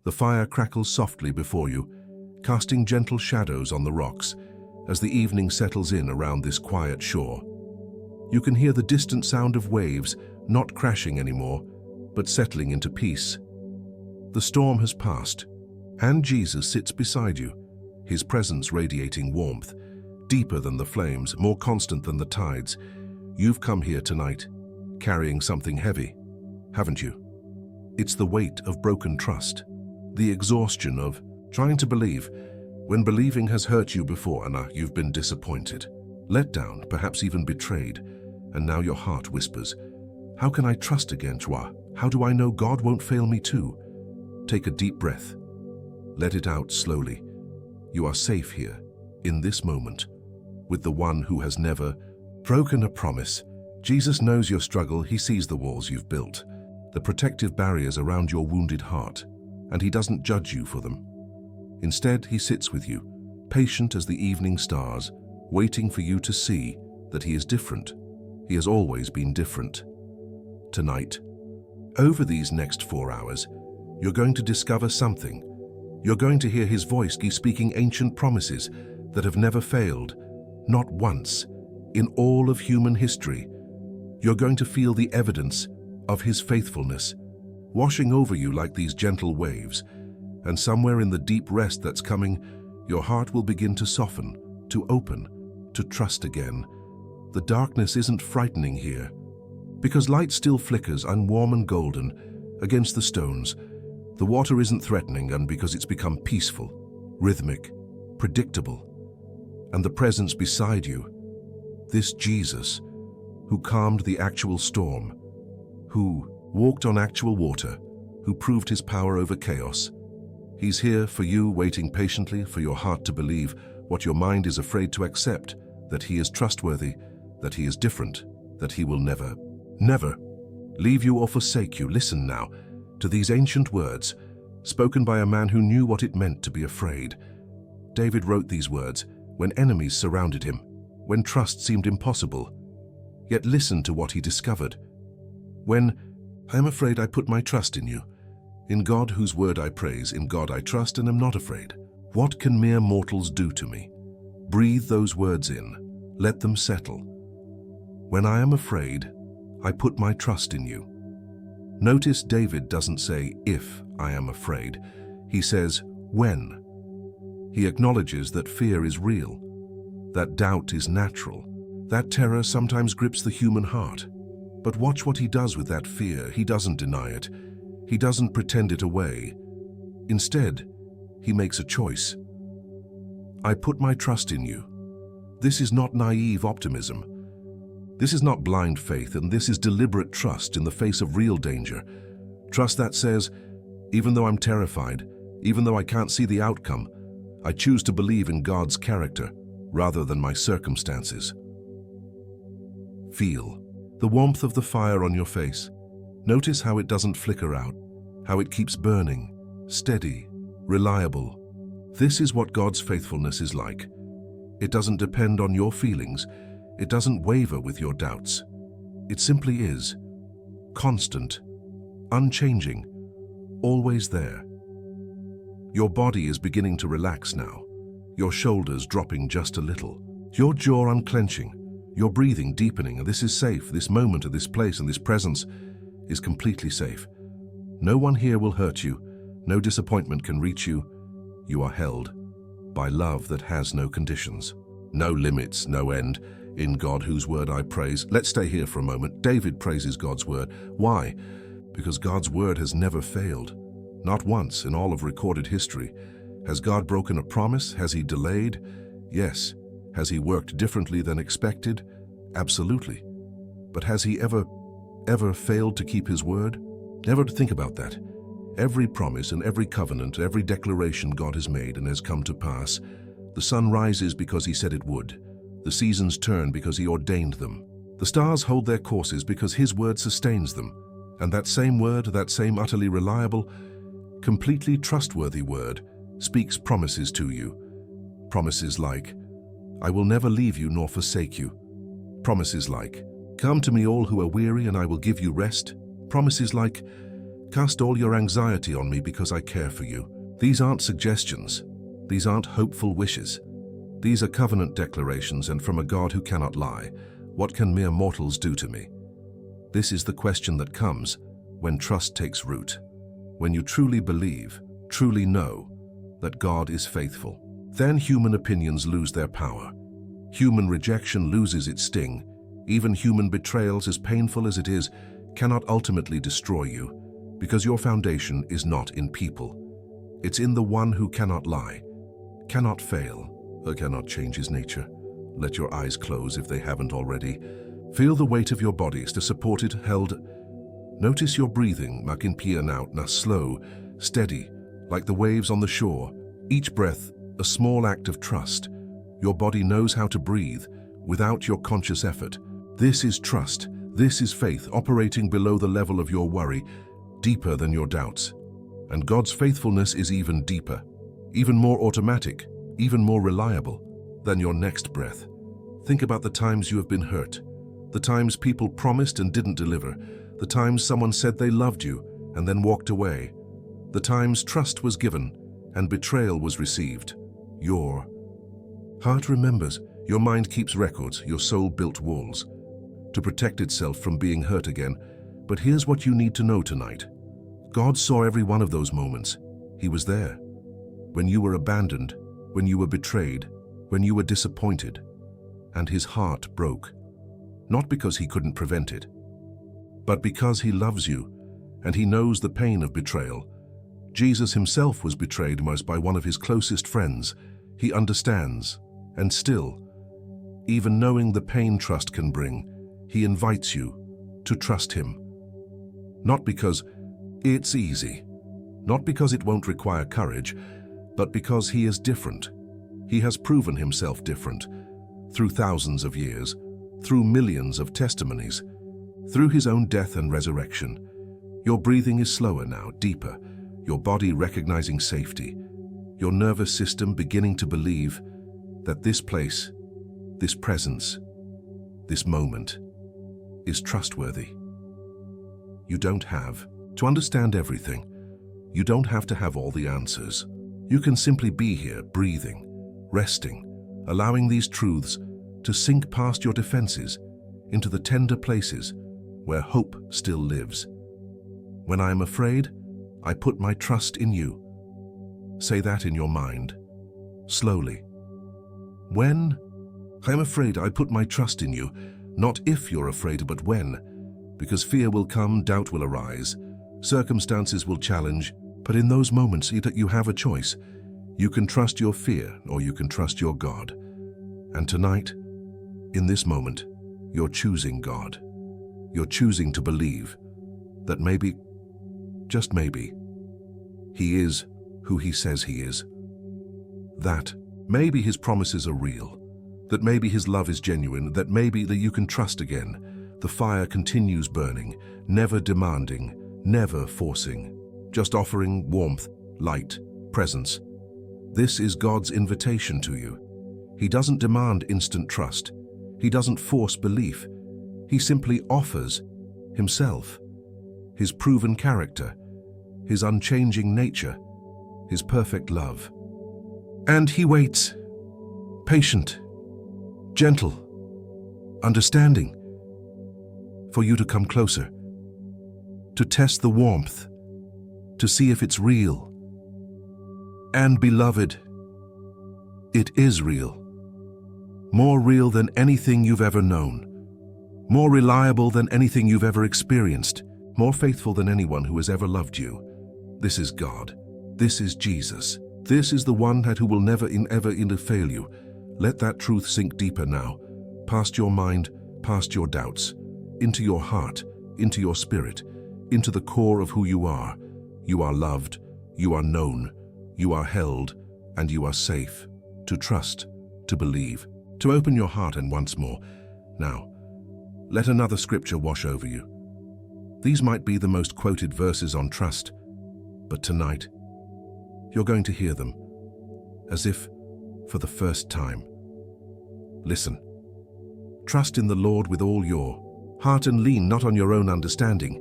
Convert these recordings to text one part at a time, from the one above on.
The fire crackles softly before you, casting gentle shadows on the rocks as the evening settles in around this quiet shore. You can hear the distant sound of waves, not crashing anymore, but settling into peace. The storm has passed, and Jesus sits beside you, his presence radiating warmth, deeper than the flames, more constant than the tides. You've come here tonight, carrying something heavy, haven't you? It's the weight of broken trust, the exhaustion of trying to believe when believing has hurt you before and you've been disappointed, let down, perhaps even betrayed, and now your heart whispers, how can I trust again, Chua? How do I know God won't fail me too? Take a deep breath. Let it out slowly. You are safe here, in this moment, with the one who has never broken a promise. Jesus knows your struggle. He sees the walls you've built, the protective barriers around your wounded heart, and he doesn't judge you for them. Instead, he sits with you, patient as the evening stars, waiting for you to see that he is different. He has always been different. Tonight, over these next 4 hours, you're going to discover something. You're going to hear his voice speaking ancient promises that have never failed, not once, in all of human history. You're going to feel the evidence of his faithfulness, washing over you like these gentle waves, and somewhere in the deep rest that's coming, your heart will begin to soften, to open, to trust again. The darkness isn't frightening here, because light still flickers unwarm and golden against the stones. The water isn't threatening, and because it's become peaceful, rhythmic, predictable. And the presence beside you, this Jesus, who calmed the actual storm, who walked on actual water, who proved his power over chaos. He's here for you, waiting patiently for your heart to believe what your mind is afraid to accept, that he is trustworthy, that he is different, that he will never leave you or forsake you. Listen now to these ancient words, spoken by a man who knew what it meant to be afraid. David wrote these words when enemies surrounded him, when trust seemed impossible. Yet listen to what he discovered. When I am afraid, I put my trust in you. In God whose word I praise, in God I trust and am not afraid. What can mere mortals do to me? Breathe those words in, let them settle. When I am afraid, I put my trust in you. Notice David doesn't say, if I am afraid. He says, when. He acknowledges that fear is real, that doubt is natural, that terror sometimes grips the human heart. But watch what he does with that fear. He doesn't deny it. He doesn't pretend it away. Instead, he makes a choice. I put my trust in you. This is not naive optimism. This is not blind faith, and this is deliberate trust in the face of real danger. Trust that says, even though I'm terrified, even though I can't see the outcome, I choose to believe in God's character rather than my circumstances. Feel the warmth of the fire on your face. Notice how it doesn't flicker out, how it keeps burning, steady, reliable. This is what God's faithfulness is like. It doesn't depend on your feelings. It doesn't waver with your doubts. It simply is. Constant, unchanging, always there. Your body is beginning to relax now, your shoulders dropping just a little, your jaw unclenching, your breathing deepening, and this is safe. This moment, this place, and this presence is completely safe. No one here will hurt you. No disappointment can reach you. You are held by love that has no conditions, no limits, no end. In God whose word I praise. Let's stay here for a moment. David praises God's word. Why? Because God's word has never failed. Not once in all of recorded history. Has God broken a promise? Has he delayed? Yes. Has he worked differently than expected? Absolutely. But has he ever failed to keep his word? Never. Think about that. Every promise and every covenant, every declaration God has made and has come to pass. The sun rises because he said it would. The seasons turn because he ordained them. The stars hold their courses because his word sustains them. And that same word, that same utterly reliable, completely trustworthy word, speaks promises to you. Promises like, I will never leave you nor forsake you. Promises like, come to me all who are weary and I will give you rest. Promises like, Cast all your anxiety on me because I care for you. These aren't suggestions. These aren't hopeful wishes. These are covenant declarations, and from a God who cannot lie. What can mere mortals do to me? This is the question that comes when trust takes root. When you truly believe, truly know that God is faithful. Then human opinions lose their power. Human rejection loses its sting. Even human betrayals, as painful as it is, cannot ultimately destroy you, because your foundation is not in people. It's in the one who cannot lie, cannot fail, or cannot change his nature. Let your eyes close if they haven't already. Feel the weight of your bodies to support it held. Notice your breathing, makin pia now, slow, steady, like the waves on the shore. Each breath, a small act of trust. Your body knows how to breathe without your conscious effort. This is trust. This is faith operating below the level of your worry, deeper than your doubts. And God's faithfulness is even deeper, even more automatic, even more reliable than your next breath. Think about the times you have been hurt, the times people promised and didn't deliver, the times someone said they loved you and then walked away, the times trust was given and betrayal was received. Your heart remembers, your mind keeps records, your soul built walls to protect itself from being hurt again. But here's what you need to know tonight. God saw every one of those moments. He was there. When you were abandoned, when you were betrayed, when you were disappointed, and his heart broke. Not because he couldn't prevent it, but because he loves you, and he knows the pain of betrayal. Jesus himself was betrayed most by one of his closest friends. He understands, and still, even knowing the pain trust can bring, he invites you to trust him. Not because it's easy, not because it won't require courage, but because he is different. He has proven himself different through thousands of years, through millions of testimonies, through his own death and resurrection. Your breathing is slower now, deeper, your body recognizing safety, your nervous system beginning to believe that this place, this presence, this moment is trustworthy. You don't have to understand everything. You don't have to have all the answers. You can simply be here, breathing, resting, allowing these truths to sink past your defenses into the tender places where hope still lives. When I am afraid, I put my trust in you. Say that in your mind, slowly. When I'm afraid, I put my trust in you, not if you're afraid, but when. Because fear will come, doubt will arise, circumstances will challenge, but in those moments you have a choice. You can trust your fear or you can trust your God. And tonight, in this moment, you're choosing God. You're choosing to believe that maybe, just maybe, he is who he says he is. That maybe his promises are real, that maybe his love is genuine, that maybe that you can trust again. The fire continues burning, never demanding, never forcing, just offering warmth, light, presence. This is God's invitation to you. He doesn't demand instant trust. He doesn't force belief. He simply offers himself, his proven character, his unchanging nature, his perfect love. And he waits, patient, gentle, understanding, for you to come closer, to test the warmth, to see if it's real. And beloved, it is real. More real than anything you've ever known. More reliable than anything you've ever experienced. More faithful than anyone who has ever loved you. This is God. This is Jesus. This is the one who will never fail you. Let that truth sink deeper now, past your mind, past your doubts, into your heart, into your spirit, into the core of who you are. You are loved, you are known, you are held, and you are safe. To trust, to believe, to open your heart. And once more, now, let another scripture wash over you. These might be the most quoted verses on trust, but tonight, you're going to hear them, as if for the first time. Listen. Trust in the Lord with all your heart and lean not on your own understanding.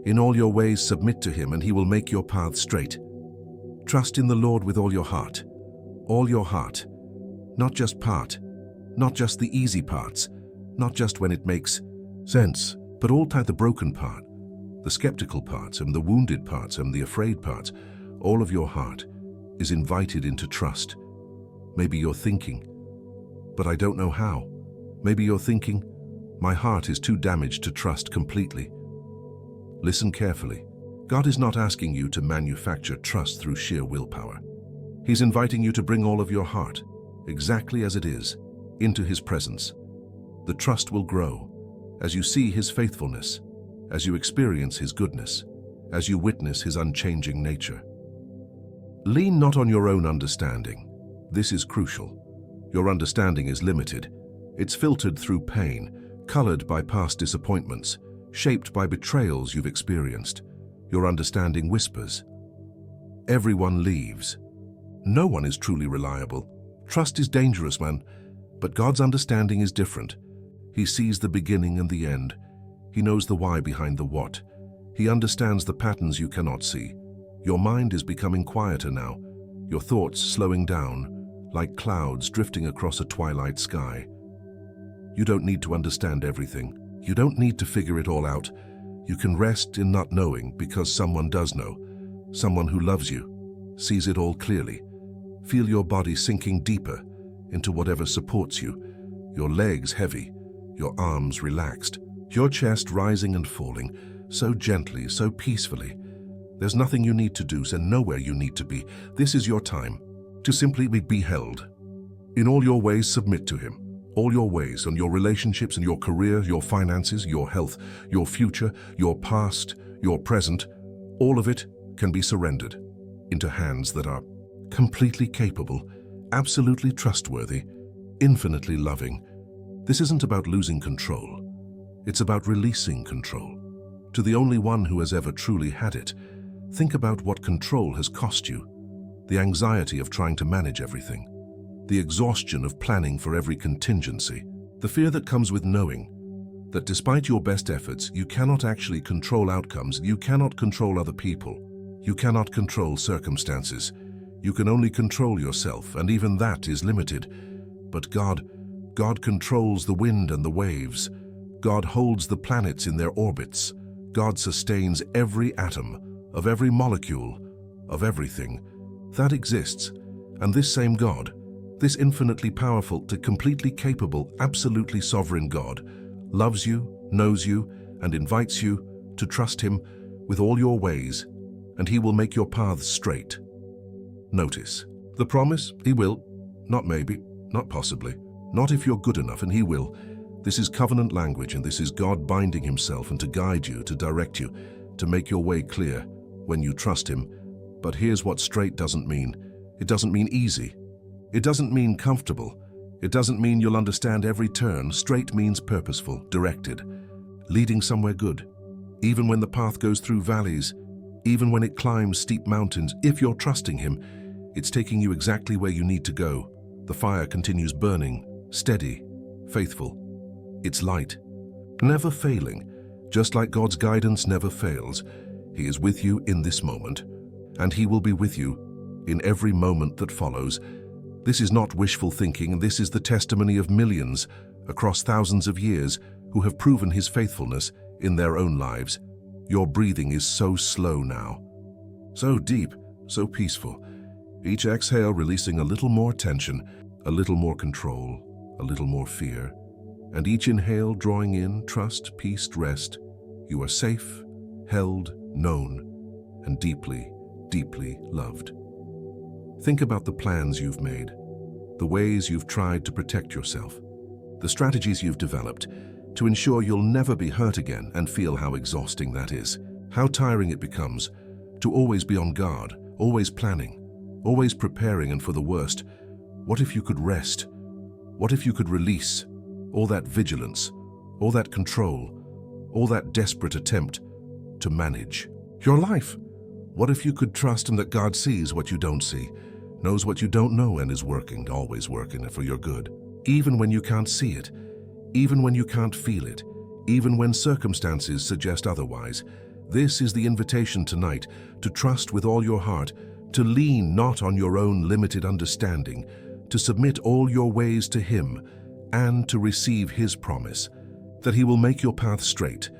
In all your ways submit to him, and he will make your path straight. Trust in the Lord with all your heart. All your heart. Not just part. Not just the easy parts. Not just when it makes sense, but all the broken part, the skeptical parts and the wounded parts and the afraid parts. All of your heart is invited into trust. Maybe you're thinking, but I don't know how. Maybe you're thinking, my heart is too damaged to trust completely. Listen carefully. God is not asking you to manufacture trust through sheer willpower. He's inviting you to bring all of your heart, exactly as it is, into his presence. The trust will grow as you see his faithfulness, as you experience his goodness, as you witness his unchanging nature. Lean not on your own understanding. This is crucial. Your understanding is limited. It's filtered through pain, colored by past disappointments, shaped by betrayals you've experienced. Your understanding whispers. Everyone leaves. No one is truly reliable. Trust is dangerous, man, but God's understanding is different. He sees the beginning and the end. He knows the why behind the what. He understands the patterns you cannot see. Your mind is becoming quieter now, your thoughts slowing down, like clouds drifting across a twilight sky. You don't need to understand everything. You don't need to figure it all out. You can rest in not knowing because someone does know. Someone who loves you, sees it all clearly. Feel your body sinking deeper into whatever supports you. Your legs heavy, your arms relaxed, your chest rising and falling, so gently, so peacefully. There's nothing you need to do and nowhere you need to be. This is your time to simply be held. In all your ways, submit to him. All your ways, on your relationships and your career, your finances, your health, your future, your past, your present, all of it can be surrendered into hands that are completely capable, absolutely trustworthy, infinitely loving. This isn't about losing control. It's about releasing control. To the only one who has ever truly had it, think about what control has cost you. The anxiety of trying to manage everything. The exhaustion of planning for every contingency. The fear that comes with knowing that despite your best efforts, you cannot actually control outcomes. You cannot control other people. You cannot control circumstances. You can only control yourself, and even that is limited. But God controls the wind and the waves. God holds the planets in their orbits. God sustains every atom of every molecule of everything that exists. And this same God, this infinitely powerful, completely capable, absolutely sovereign God, loves you, knows you, and invites you to trust him with all your ways, and he will make your paths straight. Notice the promise: he will, not maybe, not possibly, not if you're good enough, and he will. This is covenant language, and this is God binding himself and to guide you, to direct you, to make your way clear when you trust him. But here's what straight doesn't mean. It doesn't mean easy. It doesn't mean comfortable. It doesn't mean you'll understand every turn. Straight means purposeful, directed, leading somewhere good. Even when the path goes through valleys, even when it climbs steep mountains, if you're trusting him, it's taking you exactly where you need to go. The fire continues burning, steady, faithful. It's light, never failing. Just like God's guidance never fails, he is with you in this moment, and he will be with you in every moment that follows. This is not wishful thinking, this is the testimony of millions across thousands of years who have proven his faithfulness in their own lives. Your breathing is so slow now, so deep, so peaceful. Each exhale releasing a little more tension, a little more control, a little more fear. And each inhale drawing in trust, peace, rest. You are safe, held, known, and deeply, deeply loved. Think about the plans you've made, the ways you've tried to protect yourself, the strategies you've developed to ensure you'll never be hurt again, and feel how exhausting that is, how tiring it becomes to always be on guard, always planning, always preparing, and for the worst. What if you could rest? What if you could release all that vigilance, all that control, all that desperate attempt to manage your life? What if you could trust him that God sees what you don't see, knows what you don't know, and is working, always working for your good, even when you can't see it, even when you can't feel it, even when circumstances suggest otherwise? This is the invitation tonight, to trust with all your heart, to lean not on your own limited understanding, to submit all your ways to Him, and to receive His promise, that He will make your path straight.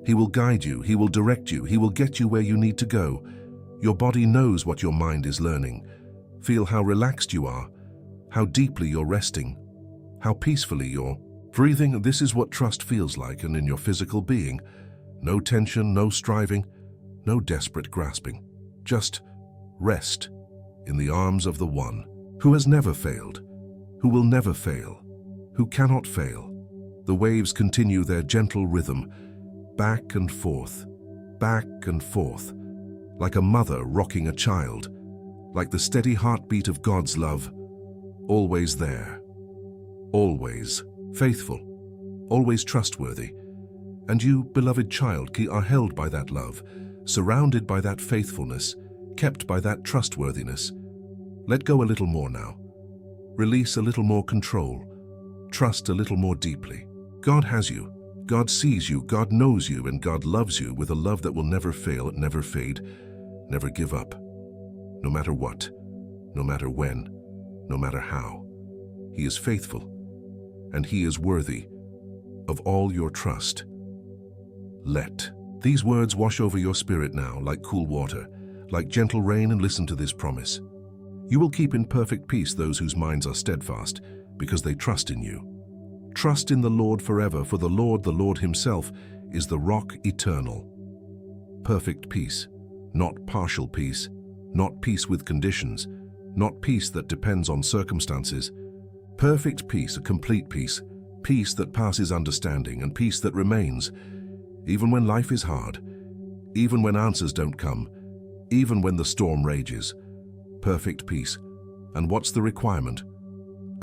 He will guide you, He will direct you, He will get you where you need to go. Your body knows what your mind is learning. Feel how relaxed you are, how deeply you're resting, how peacefully you're breathing. This is what trust feels like, and in your physical being. No tension, no striving, no desperate grasping. Just rest in the arms of the One who has never failed, who will never fail, who cannot fail. The waves continue their gentle rhythm, back and forth, like a mother rocking a child, like the steady heartbeat of God's love, always there, always faithful, always trustworthy. And you, beloved child, are held by that love, surrounded by that faithfulness, kept by that trustworthiness. Let go a little more now. Release a little more control. Trust a little more deeply. God has you. God sees you. God knows you. And God loves you with a love that will never fail, never fade, never give up. No matter what, no matter when, no matter how. He is faithful, and He is worthy of all your trust. Let these words wash over your spirit now like cool water, like gentle rain, and listen to this promise. You will keep in perfect peace those whose minds are steadfast, because they trust in you. Trust in the Lord forever, for the Lord Himself, is the rock eternal. Perfect peace, not partial peace, not peace with conditions, not peace that depends on circumstances. Perfect peace, a complete peace, peace that passes understanding, and peace that remains, even when life is hard, even when answers don't come, even when the storm rages. Perfect peace. And what's the requirement?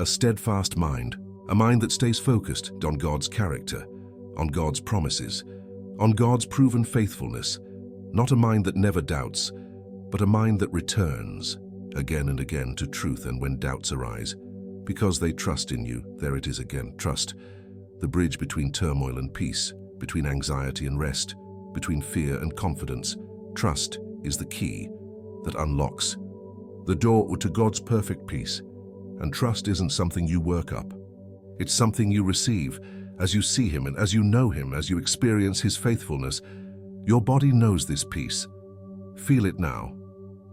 A steadfast mind, a mind that stays focused on God's character, on God's promises, on God's proven faithfulness. Not a mind that never doubts, but a mind that returns again and again to truth. And when doubts arise, because they trust in you, there it is again, trust, the bridge between turmoil and peace, between anxiety and rest, between fear and confidence. Trust is the key that unlocks the door to God's perfect peace. And trust isn't something you work up. It's something you receive as you see Him and as you know Him, as you experience His faithfulness. Your body knows this peace. Feel it now,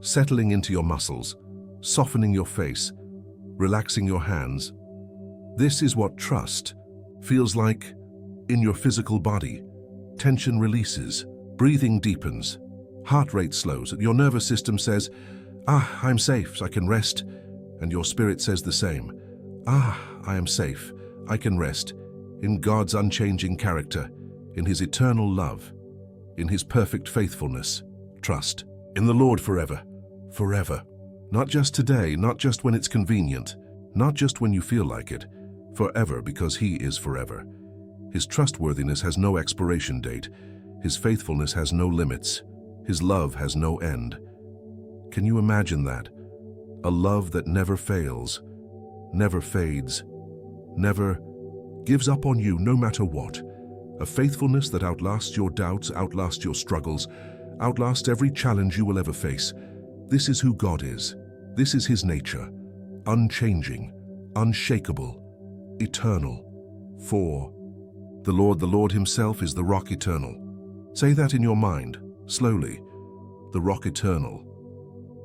settling into your muscles, softening your face, relaxing your hands. This is what trust feels like in your physical body. Tension releases, breathing deepens, heart rate slows, and your nervous system says, I'm safe, I can rest. And your spirit says the same. I am safe, I can rest in God's unchanging character, in His eternal love, in His perfect faithfulness. Trust in the Lord forever, forever. Not just today, not just when it's convenient, not just when you feel like it, forever, because He is forever. His trustworthiness has no expiration date. His faithfulness has no limits. His love has no end. Can you imagine that? A love that never fails, never fades, never gives up on you no matter what. A faithfulness that outlasts your doubts, outlasts your struggles, outlasts every challenge you will ever face. This is who God is. This is His nature. Unchanging, unshakable, eternal. For the Lord Himself is the rock eternal. Say that in your mind, slowly. The rock eternal.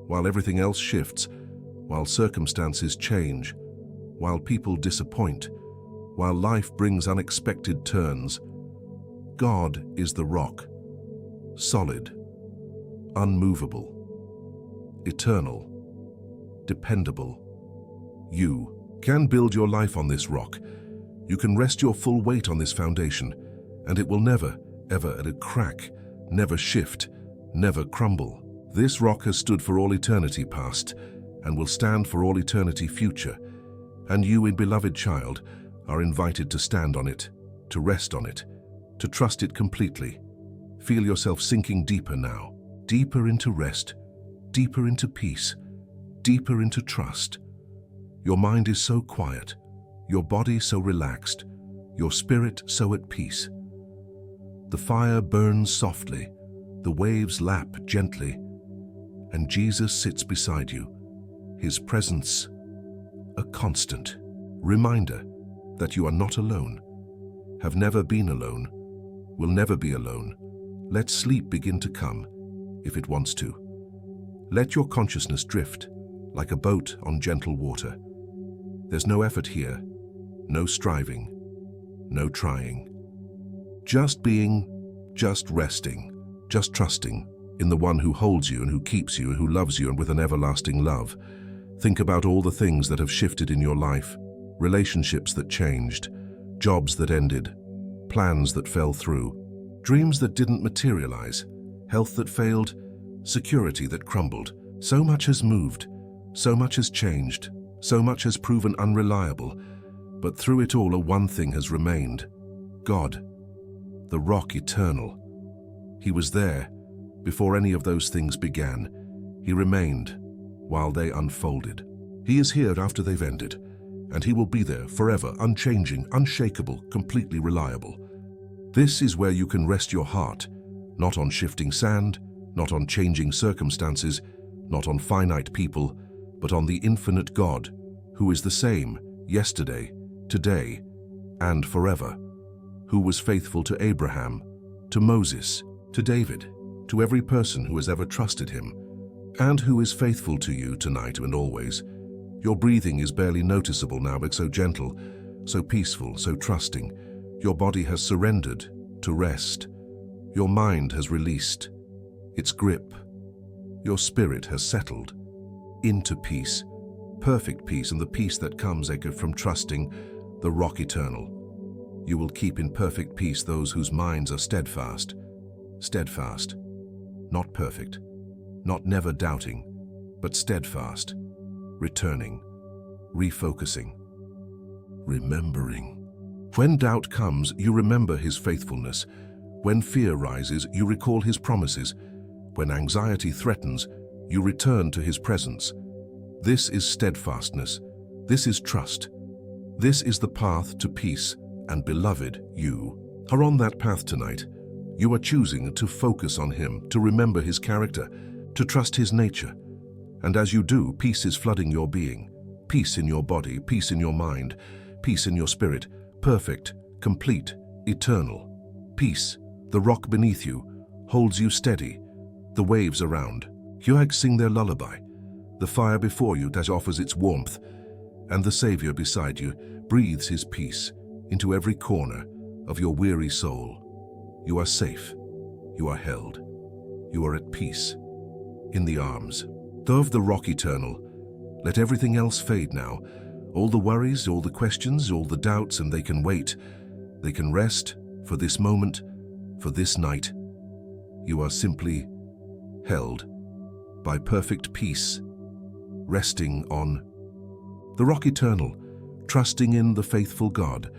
While everything else shifts, while circumstances change, while people disappoint, while life brings unexpected turns, God is the rock, solid, unmovable, eternal, dependable. You can build your life on this rock. You can rest your full weight on this foundation, and it will never, ever crack, never shift, never crumble. This rock has stood for all eternity past and will stand for all eternity future. And you, beloved child, are invited to stand on it, to rest on it, to trust it completely. Feel yourself sinking deeper now, deeper into rest, deeper into peace, deeper into trust. Your mind is so quiet, your body so relaxed, your spirit so at peace. The fire burns softly, The waves lap gently, and Jesus sits beside you, his presence a constant reminder that you are not alone, have never been alone, will never be alone. Let sleep begin to come, if it wants to. Let your consciousness drift, like a boat on gentle water. There's no effort here, no striving, no trying. Just being, just resting, just trusting in the one who holds you and who keeps you and who loves you and with an everlasting love. Think about all the things that have shifted in your life, relationships that changed, jobs that ended, plans that fell through, dreams that didn't materialize, health that failed, security that crumbled. So much has moved, so much has changed, so much has proven unreliable, but through it all, one thing has remained: God, the rock eternal. He was there before any of those things began. He remained while they unfolded. He is here after they've ended, and he will be there forever, unchanging, unshakable, completely reliable. This is where you can rest your heart, not on shifting sand, not on changing circumstances, not on finite people, but on the infinite God, who is the same yesterday, today, and forever, who was faithful to Abraham, to Moses, to David, to every person who has ever trusted him, and who is faithful to you tonight and always. Your breathing is barely noticeable now, but so gentle, so peaceful, so trusting. Your body has surrendered to rest. Your mind has released its grip. Your spirit has settled into peace, perfect peace, and the peace that comes, from trusting the rock eternal. You will keep in perfect peace those whose minds are steadfast, not perfect, not never doubting, but steadfast, returning, refocusing, remembering. When doubt comes, you remember his faithfulness. When fear rises, you recall his promises. When anxiety threatens, you return to his presence. This is steadfastness. This is trust. This is the path to peace, and beloved, you are on that path tonight. You are choosing to focus on him, to remember his character, to trust his nature. And as you do, peace is flooding your being. Peace in your body, peace in your mind, peace in your spirit, perfect, complete, eternal. Peace, the rock beneath you, holds you steady. The waves around, you sing their lullaby. The fire before you that offers its warmth, and the Savior beside you breathes his peace into every corner of your weary soul. You are safe. You are held. You are at peace, in the arms of the rock eternal. Let everything else fade now. All the worries, all the questions, all the doubts, and they can wait. They can rest for this moment, for this night. You are simply held by perfect peace, resting on the rock eternal, trusting in the faithful God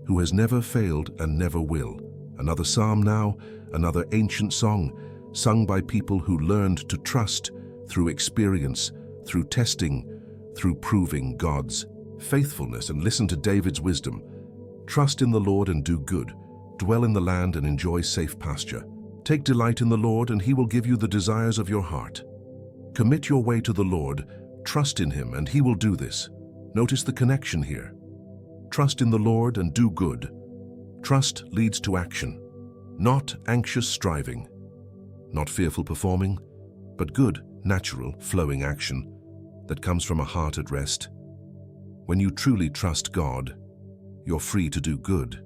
who has never failed and never will. Another psalm now, another ancient song, sung by people who learned to trust through experience, through testing, through proving God's faithfulness. And listen to David's wisdom. Trust in the Lord and do good. Dwell in the land and enjoy safe pasture. Take delight in the Lord, and he will give you the desires of your heart. Commit your way to the Lord, trust in him, and he will do this. Notice the connection here. Trust in the Lord and do good. Trust leads to action, not anxious striving, not fearful performing, but good, natural, flowing action that comes from a heart at rest. When you truly trust God, you're free to do good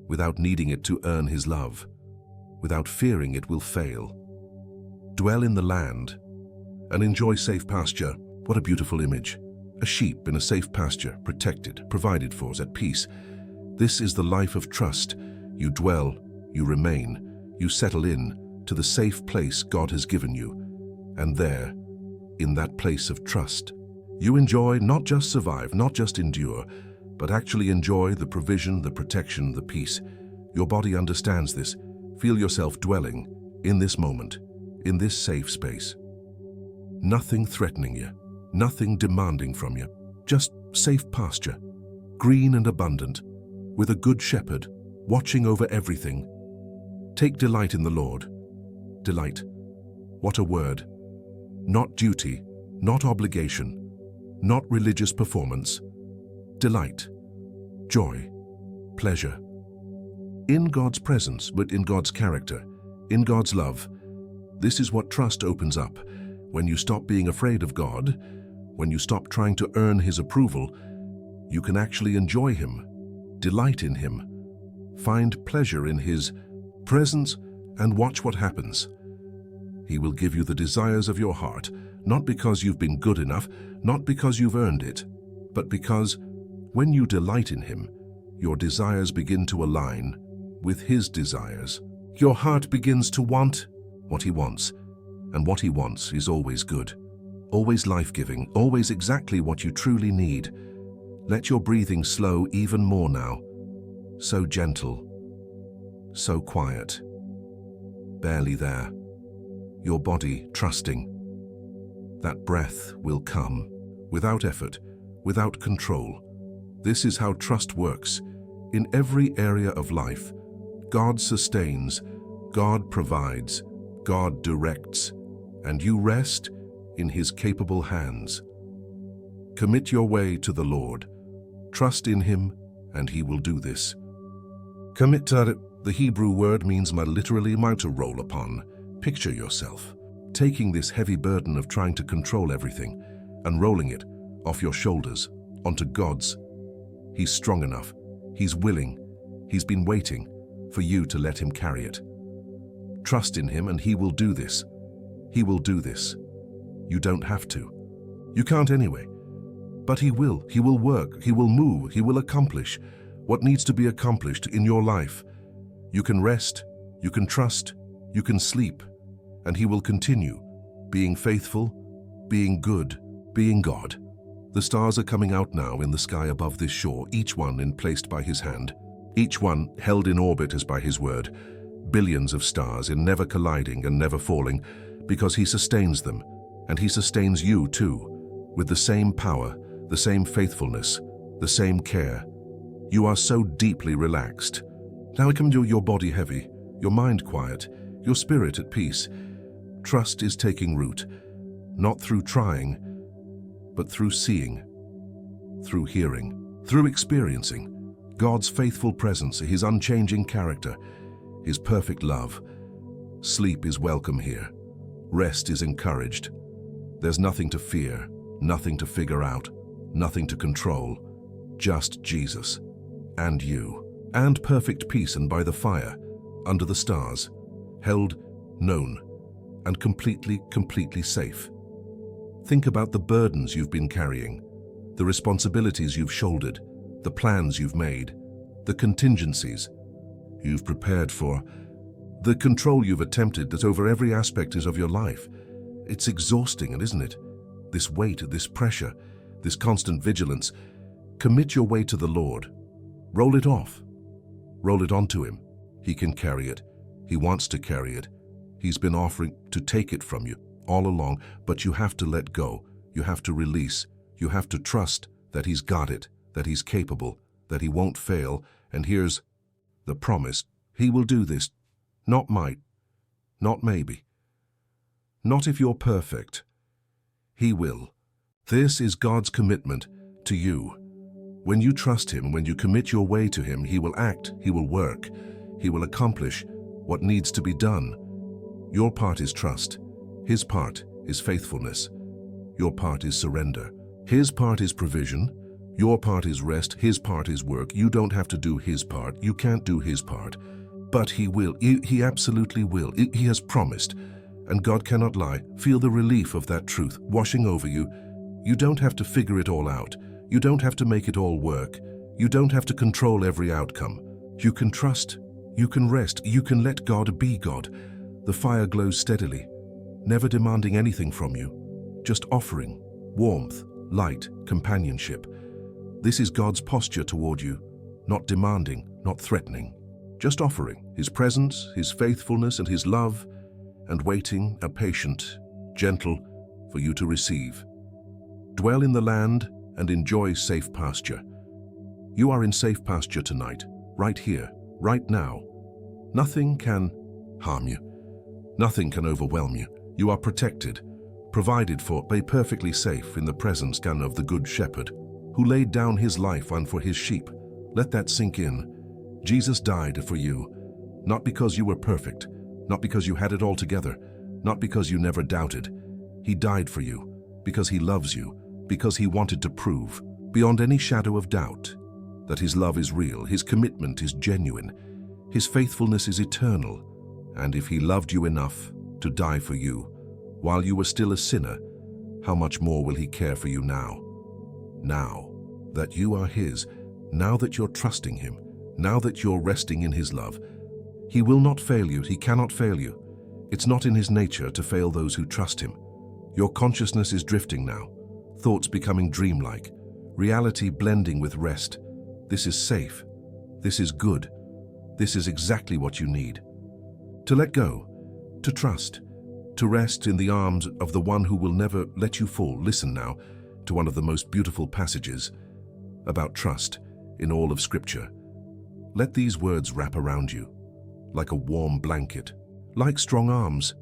without needing it to earn his love, without fearing it will fail. Dwell in the land and enjoy safe pasture. What a beautiful image. A sheep in a safe pasture, protected, provided for, at peace. This is the life of trust. You dwell, you remain, you settle in to the safe place God has given you. And there, in that place of trust, you enjoy, not just survive, not just endure, but actually enjoy the provision, the protection, the peace. Your body understands this. Feel yourself dwelling in this moment, in this safe space. Nothing threatening you, nothing demanding from you, just safe pasture, green and abundant, with a good shepherd watching over everything. Take delight in the Lord. Delight. What a word. Not duty, not obligation, not religious performance. Delight. Joy. Pleasure. In God's presence, but in God's character, in God's love. This is what trust opens up. When you stop being afraid of God, when you stop trying to earn His approval, you can actually enjoy Him, delight in Him, find pleasure in His presence, and watch what happens. He will give you the desires of your heart, not because you've been good enough, not because you've earned it, but because when you delight in Him, your desires begin to align with His desires. Your heart begins to want what He wants, and what He wants is always good, always life-giving, always exactly what you truly need. Let your breathing slow even more now. So gentle, so quiet, barely there. Your body trusting. That breath will come, without effort, without control. This is how trust works. In every area of life, God sustains, God provides, God directs, and you rest in His capable hands. Commit your way to the Lord. Trust in Him, and He will do this. Commit, the Hebrew word means literally to roll upon. Picture yourself taking this heavy burden of trying to control everything and rolling it off your shoulders onto God's. He's strong enough. He's willing. He's been waiting for you to let Him carry it. Trust in Him and He will do this. He will do this. You don't have to. You can't anyway. But He will. He will work. He will move. He will accomplish what needs to be accomplished in your life. You can rest. You can trust. You can sleep. And He will continue being faithful, being good, being God. The stars are coming out now in the sky above this shore, each one placed by His hand, each one held in orbit as by His word. Billions of stars in never colliding and never falling, because He sustains them, and He sustains you too, with the same power, the same faithfulness, the same care. You are so deeply relaxed. Now come to your body heavy, your mind quiet, your spirit at peace. Trust is taking root, not through trying, but through seeing, through hearing, through experiencing God's faithful presence, His unchanging character, His perfect love. Sleep is welcome here. Rest is encouraged. There's nothing to fear, nothing to figure out, nothing to control, just Jesus and you, and perfect peace, and by the fire, under the stars, held, known, and completely safe. Think about the burdens you've been carrying, the responsibilities you've shouldered, the plans you've made, the contingencies you've prepared for, the control you've attempted that over every aspect of your life. It's exhausting, isn't it? This weight, this pressure, this constant vigilance. Commit your way to the Lord. Roll it off. Roll it onto Him. He can carry it. He wants to carry it. He's been offering to take it from you all along, but you have to let go. You have to release. You have to trust that He's got it, that He's capable, that He won't fail. And here's the promise. He will do this. Not might, not maybe. Not if you're perfect. He will. This is God's commitment to you. When you trust Him, when you commit your way to Him, He will act, He will work, He will accomplish what needs to be done. Your part is trust. His part is faithfulness. Your part is surrender. His part is provision. Your part is rest. His part is work. You don't have to do His part. You can't do His part. But He will. He absolutely will. He has promised. And God cannot lie. Feel the relief of that truth washing over you. You don't have to figure it all out. You don't have to make it all work. You don't have to control every outcome. You can trust. You can rest. You can let God be God. The fire glows steadily, never demanding anything from you, just offering warmth, light, companionship. This is God's posture toward you, not demanding, not threatening, just offering His presence, His faithfulness, and His love, and waiting, patient, gentle, for you to receive. Dwell in the land and enjoy safe pasture. You are in safe pasture tonight, right here, right now. Nothing can harm you. Nothing can overwhelm you. You are protected, provided for, perfectly safe in the presence of the Good Shepherd, who laid down his life for his sheep. Let that sink in. Jesus died for you, not because you were perfect, not because you had it all together, not because you never doubted. He died for you because he loves you, because he wanted to prove, beyond any shadow of doubt, that his love is real, his commitment is genuine, his faithfulness is eternal. And if he loved you enough to die for you while you were still a sinner, how much more will he care for you now? Now that you are his, now that you're trusting him, now that you're resting in his love, he will not fail you. He cannot fail you. It's not in his nature to fail those who trust him. Your consciousness is drifting now, thoughts becoming dreamlike, reality blending with rest. This is safe. This is good. This is exactly what you need. To let go, to trust, to rest in the arms of the one who will never let you fall. Listen now to one of the most beautiful passages about trust in all of Scripture. Let these words wrap around you like a warm blanket, like strong arms.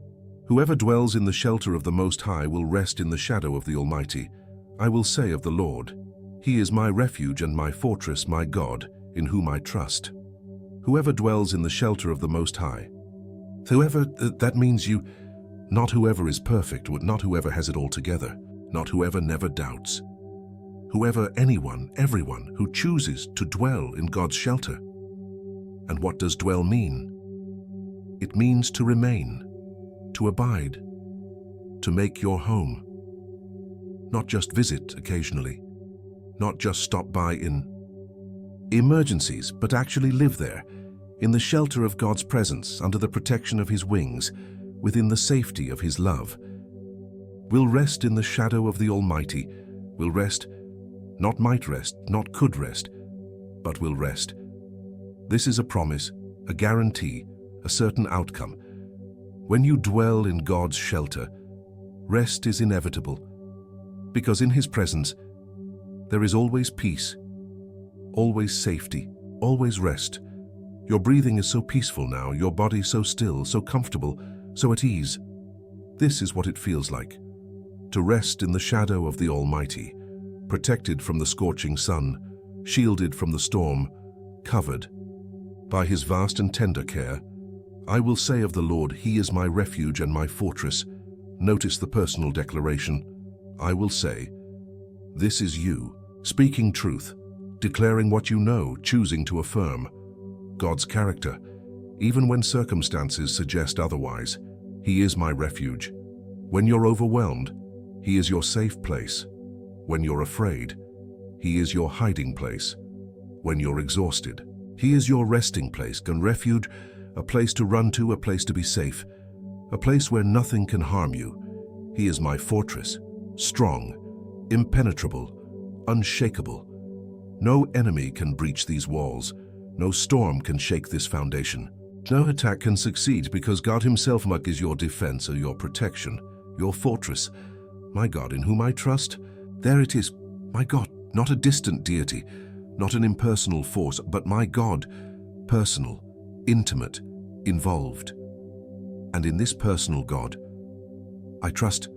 Whoever dwells in the shelter of the Most High will rest in the shadow of the Almighty. I will say of the Lord, He is my refuge and my fortress, my God, in whom I trust. Whoever dwells in the shelter of the Most High. Whoever, that means you, not whoever is perfect, not whoever has it all together, not whoever never doubts. Whoever, anyone, everyone who chooses to dwell in God's shelter. And what does dwell mean? It means to remain, to abide, to make your home. Not just visit occasionally, not just stop by in emergencies, but actually live there, in the shelter of God's presence, under the protection of his wings, within the safety of his love. We'll rest in the shadow of the Almighty. We'll rest, not might rest, not could rest, but will rest. This is a promise, a guarantee, a certain outcome. When you dwell in God's shelter, rest is inevitable, because in his presence there is always peace, always safety, always rest. Your breathing is so peaceful now, your body so still, so comfortable, so at ease. This is what it feels like, to rest in the shadow of the Almighty, protected from the scorching sun, shielded from the storm, covered by his vast and tender care. I will say of the Lord, he is my refuge and my fortress. Notice the personal declaration. I will say, this is you, speaking truth, declaring what you know, choosing to affirm God's character, even when circumstances suggest otherwise. He is my refuge. When you're overwhelmed, he is your safe place. When you're afraid, he is your hiding place. When you're exhausted, he is your resting place and refuge, a place to run to, a place to be safe, a place where nothing can harm you. He is my fortress, strong, impenetrable, unshakable. No enemy can breach these walls. No storm can shake this foundation. No attack can succeed because God himself is your defense or your protection, your fortress. My God, in whom I trust, there it is. My God, not a distant deity, not an impersonal force, but my God, personal, intimate, involved. And in this personal God, I trust,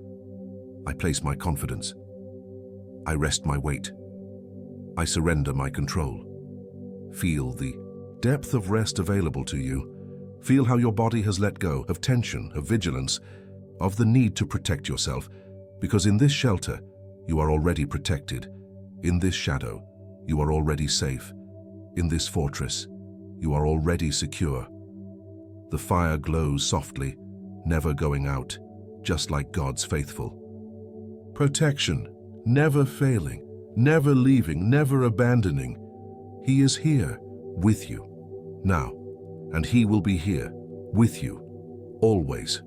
I place my confidence, I rest my weight, I surrender my control. Feel the depth of rest available to you. Feel how your body has let go of tension, of vigilance, of the need to protect yourself, because in this shelter, you are already protected. In this shadow, you are already safe. In this fortress, you are already secure. The fire glows softly, never going out, just like God's faithful protection, never failing, never leaving, never abandoning. He is here with you now, and he will be here with you always.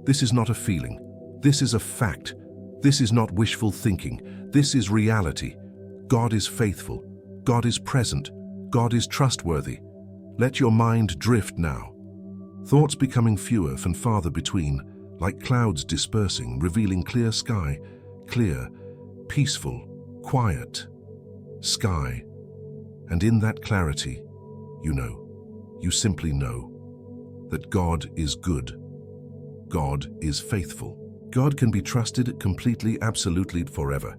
This is not a feeling. This is a fact. This is not wishful thinking. This is reality. God is faithful. God is present. God is trustworthy. Let your mind drift now. Thoughts becoming fewer and farther between, like clouds dispersing, revealing clear sky, clear, peaceful, quiet sky. And in that clarity, you simply know that God is good. God is faithful. God can be trusted completely, absolutely, forever.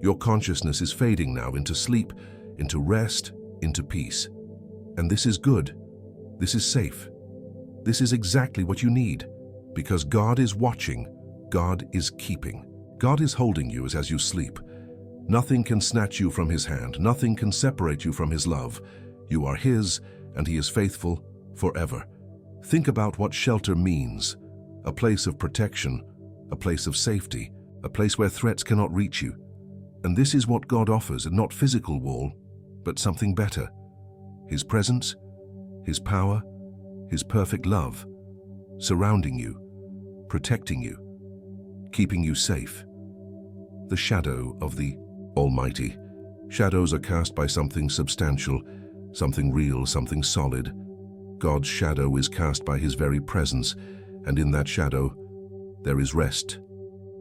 Your consciousness is fading now into sleep, into rest, into peace. And this is good. This is safe. This is exactly what you need. Because God is watching, God is keeping. God is holding you as you sleep. Nothing can snatch you from His hand. Nothing can separate you from His love. You are His, and He is faithful forever. Think about what shelter means. A place of protection, a place of safety, a place where threats cannot reach you. And this is what God offers, and not physical wall, but something better. His presence, His power, His perfect love, surrounding you, protecting you, keeping you safe. The shadow of the Almighty. Shadows are cast by something substantial, something real, something solid. God's shadow is cast by His very presence, and in that shadow, there is rest,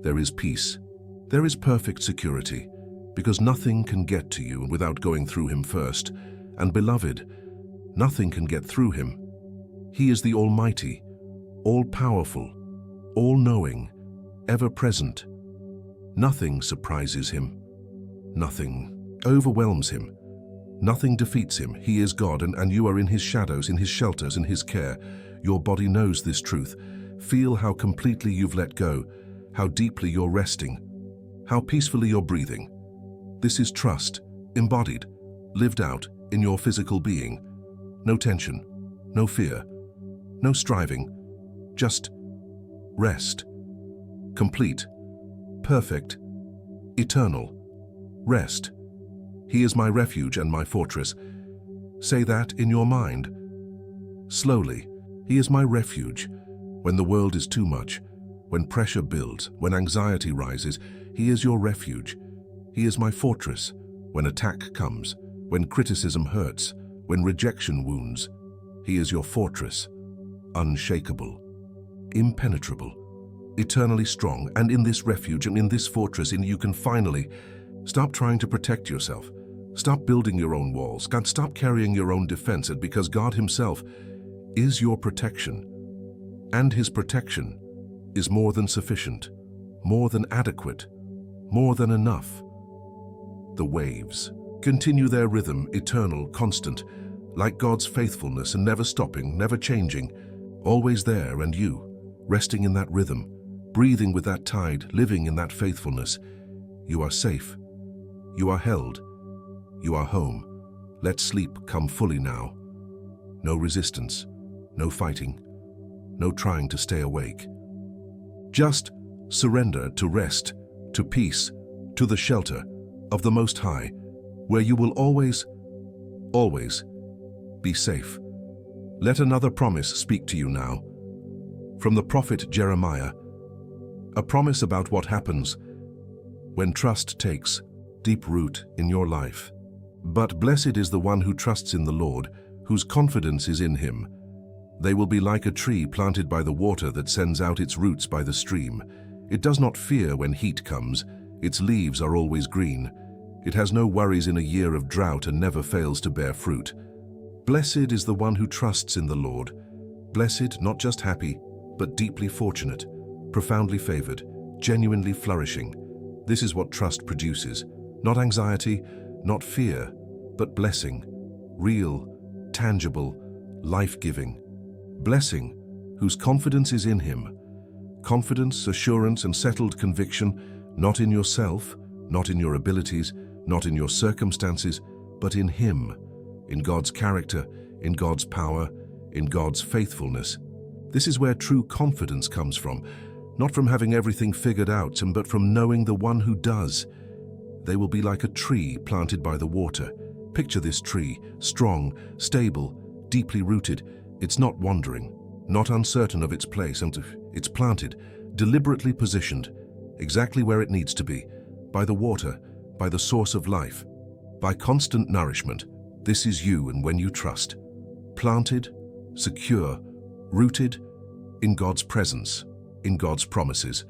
there is peace, there is perfect security, because nothing can get to you without going through Him first. And beloved, nothing can get through Him. He is the Almighty, all-powerful, all-knowing, ever-present. Nothing surprises Him. Nothing overwhelms Him. Nothing defeats Him. He is God, and you are in His shadows, in His shelters, in His care. Your body knows this truth. Feel how completely you've let go, how deeply you're resting, how peacefully you're breathing. This is trust, embodied, lived out in your physical being. No tension, no fear, no striving, just rest. Complete, perfect, eternal rest. He is my refuge and my fortress. Say that in your mind. Slowly, He is my refuge. When the world is too much, when pressure builds, when anxiety rises, He is your refuge. He is my fortress. When attack comes, when criticism hurts, when rejection wounds, He is your fortress, unshakable, impenetrable, eternally strong. And in this refuge and in this fortress, you can finally stop trying to protect yourself. Stop building your own walls. Stop carrying your own defense, because God Himself is your protection. And His protection is more than sufficient, more than adequate, more than enough. The waves continue their rhythm, eternal, constant, like God's faithfulness, and never stopping, never changing, always there. And you, resting in that rhythm, breathing with that tide, living in that faithfulness, you are safe, you are held, you are home. Let sleep come fully now. No resistance, no fighting, no trying to stay awake. Just surrender to rest, to peace, to the shelter of the Most High, where you will always, always be safe. Let another promise speak to you now. From the prophet Jeremiah, a promise about what happens when trust takes deep root in your life. But blessed is the one who trusts in the Lord, whose confidence is in Him. They will be like a tree planted by the water that sends out its roots by the stream. It does not fear when heat comes. Its leaves are always green. It has no worries in a year of drought and never fails to bear fruit. Blessed is the one who trusts in the Lord. Blessed, not just happy, but deeply fortunate, profoundly favored, genuinely flourishing. This is what trust produces. Not anxiety, not fear, but blessing. Real, tangible, life-giving. Blessing, whose confidence is in Him. Confidence, assurance, and settled conviction, not in yourself, not in your abilities, not in your circumstances, but in Him, in God's character, in God's power, in God's faithfulness. This is where true confidence comes from, not from having everything figured out, but from knowing the one who does. They will be like a tree planted by the water. Picture this tree, strong, stable, deeply rooted. It's not wandering, not uncertain of its place, and it's planted, deliberately positioned, exactly where it needs to be, by the water, by the source of life, by constant nourishment. This is you, and when you trust, planted, secure, rooted in God's presence, in God's promises,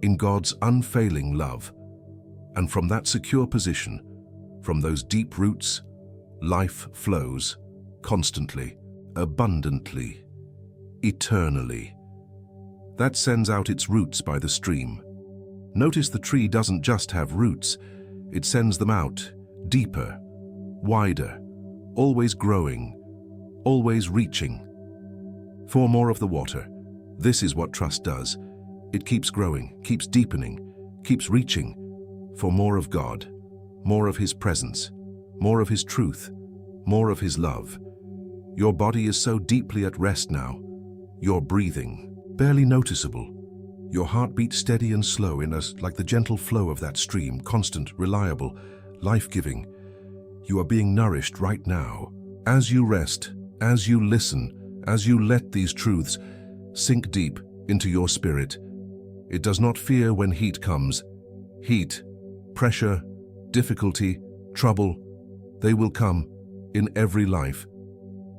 in God's unfailing love. And from that secure position, from those deep roots, life flows constantly, abundantly, eternally. that sends out its roots by the stream. Notice the tree doesn't just have roots, it sends them out, deeper, wider, always growing, always reaching. For more of the water. This is what trust does. It keeps growing, keeps deepening, keeps reaching for more of God, more of His presence, more of His truth, more of His love. Your body is so deeply at rest now. You're breathing, barely noticeable. Your heartbeat steady and slow like the gentle flow of that stream, constant, reliable, life-giving. You are being nourished right now. As you rest, as you listen, as you let these truths sink deep into your spirit. It does not fear when heat comes. Heat, pressure, difficulty, trouble, they will come in every life.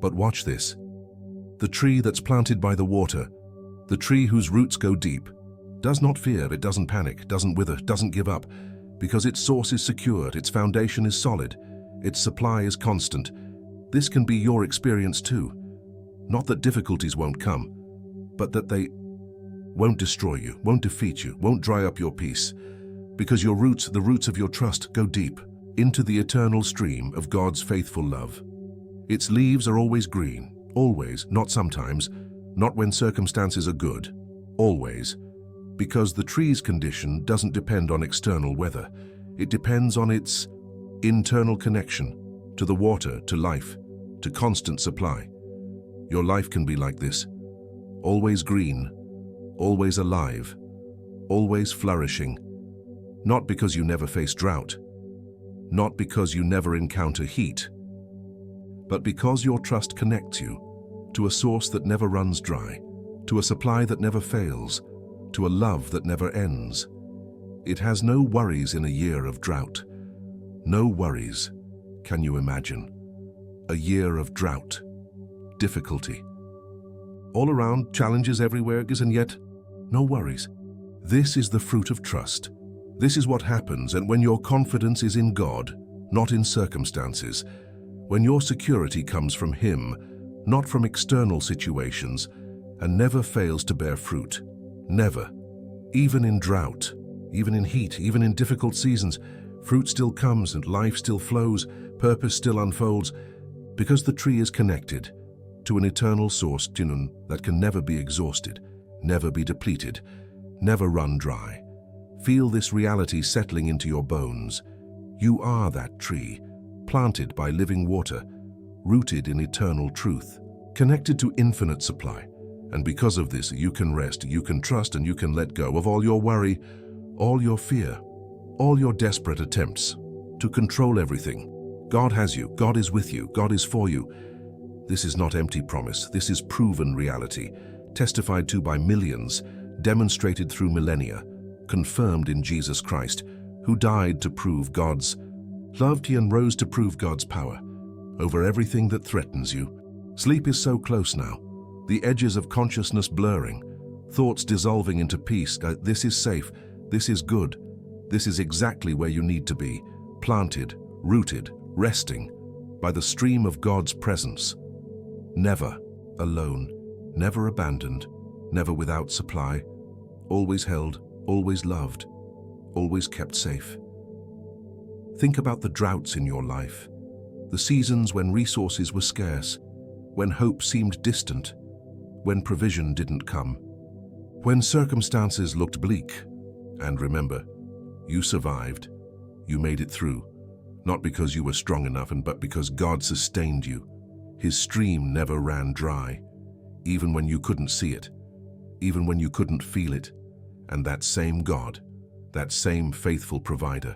But watch this. The tree that's planted by the water, the tree whose roots go deep, does not fear, it doesn't panic, doesn't wither, doesn't give up, because its source is secured, its foundation is solid, its supply is constant. This can be your experience too. Not that difficulties won't come, but that they won't destroy you, won't defeat you, won't dry up your peace, because your roots, the roots of your trust, go deep into the eternal stream of God's faithful love. Its leaves are always green, always, not sometimes, not when circumstances are good, always, because the tree's condition doesn't depend on external weather. It depends on its internal connection to the water, to life, to constant supply. Your life can be like this, always green, always alive, always flourishing, not because you never face drought, not because you never encounter heat, but because your trust connects you to a source that never runs dry, to a supply that never fails, to a love that never ends. It has no worries in a year of drought. No worries. Can you imagine? A year of drought, difficulty. All around, challenges everywhere, and yet, no worries. This is the fruit of trust. This is what happens, and when your confidence is in God, not in circumstances, when your security comes from Him, not from external situations, and never fails to bear fruit. Never. Even in drought, even in heat, even in difficult seasons, fruit still comes and life still flows, purpose still unfolds, because the tree is connected to an eternal source, that can never be exhausted, never be depleted, never run dry. Feel this reality settling into your bones. You are that tree, planted by living water, rooted in eternal truth, connected to infinite supply. And because of this, you can rest, you can trust, and you can let go of all your worry, all your fear, all your desperate attempts to control everything. God has you, God is with you, God is for you. This is not empty promise, this is proven reality, testified to by millions, demonstrated through millennia, confirmed in Jesus Christ, who died to prove God's loved and rose to prove God's power over everything that threatens you. Sleep is so close now, the edges of consciousness blurring, thoughts dissolving into peace. This is safe, this is good, this is exactly where you need to be, planted, rooted, resting by the stream of God's presence. Never alone, never abandoned, never without supply, always held, always loved, always kept safe. Think about the droughts in your life, the seasons when resources were scarce, when hope seemed distant, when provision didn't come, when circumstances looked bleak. And remember, you survived, you made it through, not because you were strong enough, but because God sustained you. His stream never ran dry, even when you couldn't see it, even when you couldn't feel it. And that same God, that same faithful provider,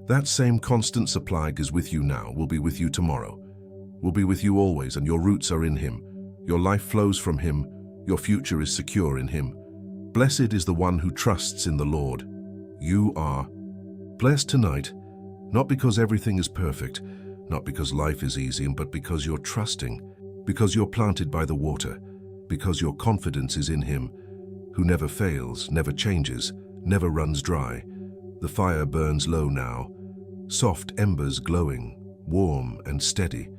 that same constant supply is with you now, will be with you tomorrow, will be with you always, and your roots are in Him. Your life flows from Him, your future is secure in Him. Blessed is the one who trusts in the Lord. You are blessed tonight, not because everything is perfect, not because life is easy, but because you're trusting, because you're planted by the water, because your confidence is in Him, who never fails, never changes, never runs dry. The fire burns low now, soft embers glowing, warm and steady.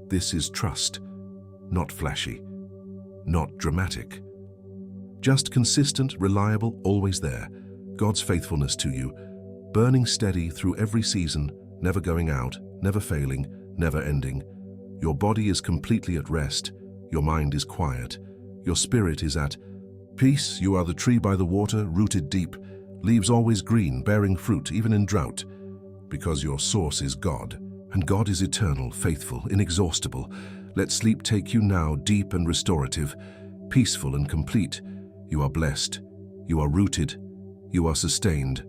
This is trust, not flashy, not dramatic. Just consistent, reliable, always there. God's faithfulness to you, burning steady through every season, never going out, never failing, never ending. Your body is completely at rest. Your mind is quiet. Your spirit is at peace. You are the tree by the water, rooted deep, leaves always green, bearing fruit even in drought, because your source is God, and God is eternal, faithful, inexhaustible. Let sleep take you now, deep and restorative, peaceful and complete. You are blessed. You are rooted. You are sustained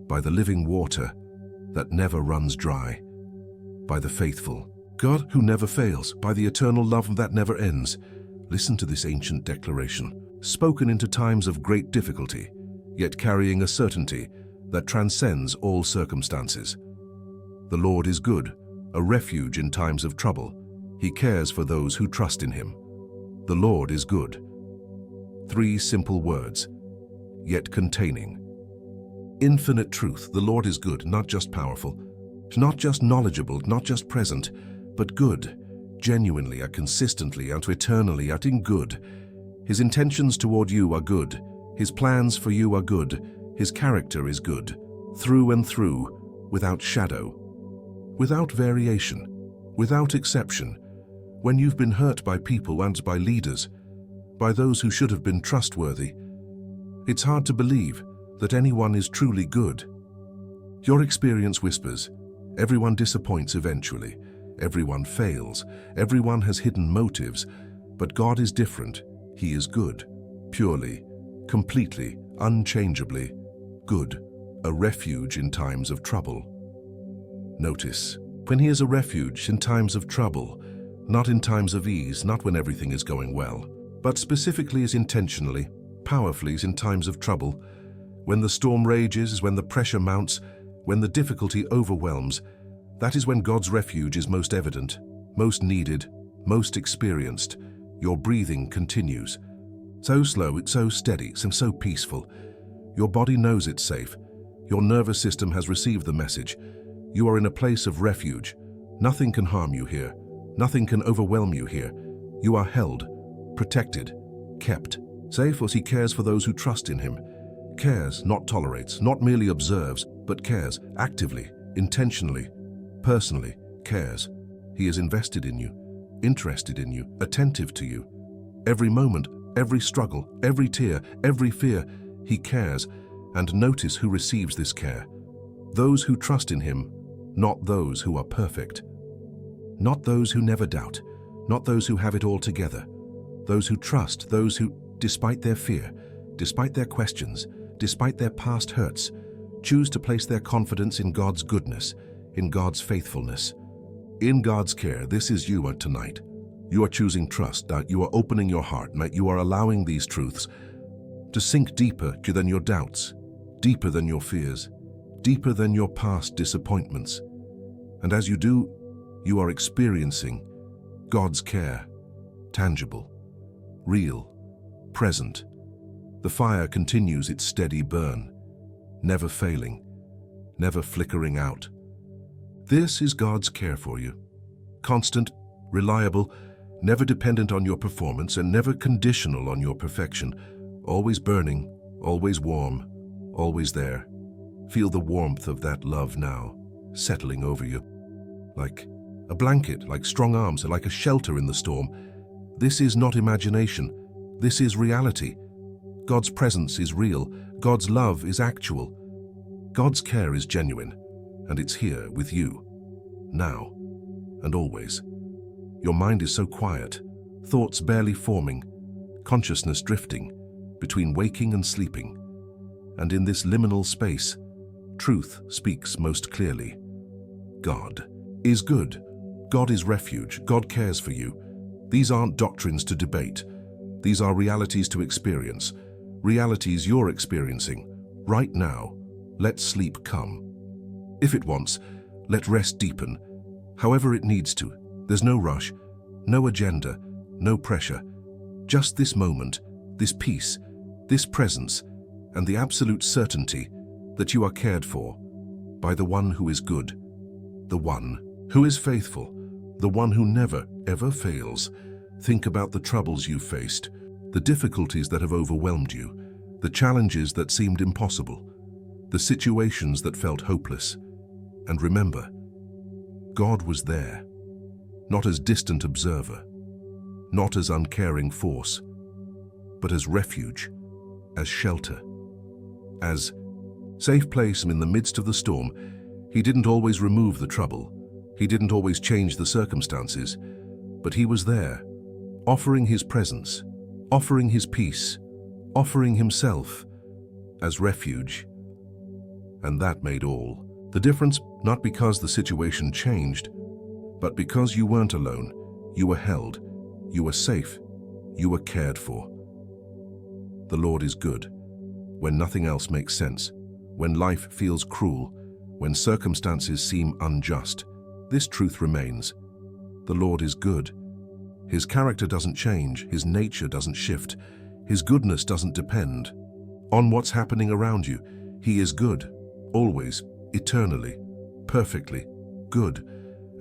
by the living water that never runs dry, by the faithful God who never fails, by the eternal love that never ends. Listen to this ancient declaration, spoken into times of great difficulty, yet carrying a certainty that transcends all circumstances. The Lord is good, a refuge in times of trouble. He cares for those who trust in Him. The Lord is good. 3 simple words, yet containing infinite truth. The Lord is good, not just powerful, not just knowledgeable, not just present, but good, genuinely and consistently and eternally in good. His intentions toward you are good. His plans for you are good. His character is good, through and through, without shadow, without variation, without exception. When you've been hurt by people and by leaders, by those who should have been trustworthy, it's hard to believe that anyone is truly good. Your experience whispers, everyone disappoints eventually. Everyone fails. Everyone has hidden motives. But God is different. He is good, purely, completely, unchangeably good, a refuge in times of trouble. Notice, when He is a refuge in times of trouble, not in times of ease, not when everything is going well, but specifically as intentionally, powerfully in times of trouble, when the storm rages, when the pressure mounts, when the difficulty overwhelms. That is when God's refuge is most evident, most needed, most experienced. Your breathing continues. So slow, it's so steady, so peaceful. Your body knows it's safe. Your nervous system has received the message. You are in a place of refuge. Nothing can harm you here. Nothing can overwhelm you here. You are held, protected, kept, safe as He cares for those who trust in Him. Cares, not tolerates, not merely observes, but cares, actively, intentionally, personally, cares. He is invested in you, interested in you, attentive to you. Every moment, every struggle, every tear, every fear, He cares. And notice who receives this care. Those who trust in Him, not those who are perfect. Not those who never doubt, not those who have it all together. Those who trust, those who, despite their fear, despite their questions, despite their past hurts, choose to place their confidence in God's goodness, in God's faithfulness, in God's care. This is you tonight. You are choosing trust, that you are opening your heart, that you are allowing these truths to sink deeper than your doubts, deeper than your fears, deeper than your past disappointments. And as you do, you are experiencing God's care, tangible, real, present. The fire continues its steady burn, never failing, never flickering out. This is God's care for you. Constant, reliable, never dependent on your performance and never conditional on your perfection. Always burning, always warm, always there. Feel the warmth of that love now, settling over you. Like a blanket, like strong arms, like a shelter in the storm. This is not imagination. This is reality. God's presence is real. God's love is actual. God's care is genuine, and it's here with you, now and always. Your mind is so quiet, thoughts barely forming, consciousness drifting between waking and sleeping. And in this liminal space, truth speaks most clearly. God is good. God is refuge. God cares for you. These aren't doctrines to debate. These are realities to experience, realities you're experiencing right now. Let sleep come. If it wants, let rest deepen, however it needs to. There's no rush, no agenda, no pressure. Just this moment, this peace, this presence, and the absolute certainty that you are cared for by the one who is good, the one who is faithful, the one who never, ever fails. Think about the troubles you've faced, the difficulties that have overwhelmed you, the challenges that seemed impossible, the situations that felt hopeless. And remember, God was there, not as distant observer, not as uncaring force, but as refuge, as shelter, as safe place in the midst of the storm. He didn't always remove the trouble. He didn't always change the circumstances, but he was there, offering his presence, offering his peace, offering himself as refuge. And that made all the difference, not because the situation changed, but because you weren't alone. You were held, you were safe, you were cared for. The Lord is good when nothing else makes sense, when life feels cruel, when circumstances seem unjust. This truth remains. The Lord is good. His character doesn't change, his nature doesn't shift, his goodness doesn't depend on what's happening around you. He is good, always, eternally, perfectly good.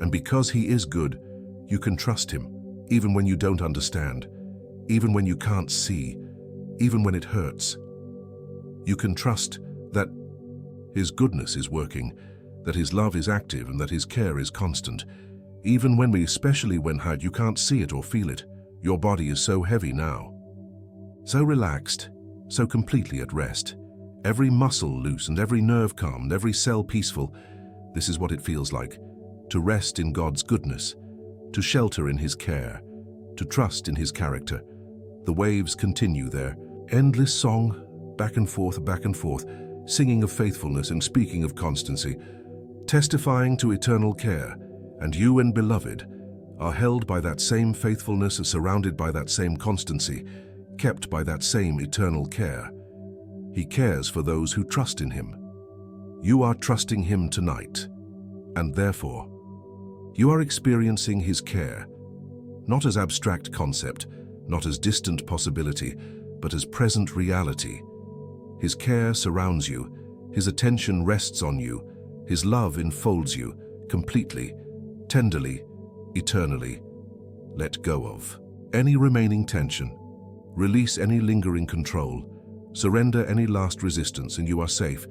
And because he is good, you can trust him, even when you don't understand, even when you can't see, even when it hurts. You can trust that his goodness is working, that his love is active, and that his care is constant. Even when especially when you can't see it or feel it, your body is so heavy now, so relaxed, so completely at rest. Every muscle loose and every nerve calm and every cell peaceful. This is what it feels like, to rest in God's goodness, to shelter in his care, to trust in his character. The waves continue their endless song, back and forth, singing of faithfulness and speaking of constancy, testifying to eternal care. And you and beloved are held by that same faithfulness, surrounded by that same constancy, kept by that same eternal care. He cares for those who trust in him. You are trusting him tonight, and therefore, you are experiencing his care, not as abstract concept, not as distant possibility, but as present reality. His care surrounds you, his attention rests on you, his love enfolds you, completely, tenderly, eternally. Let go of any remaining tension, release any lingering control, surrender any last resistance, and you are safe.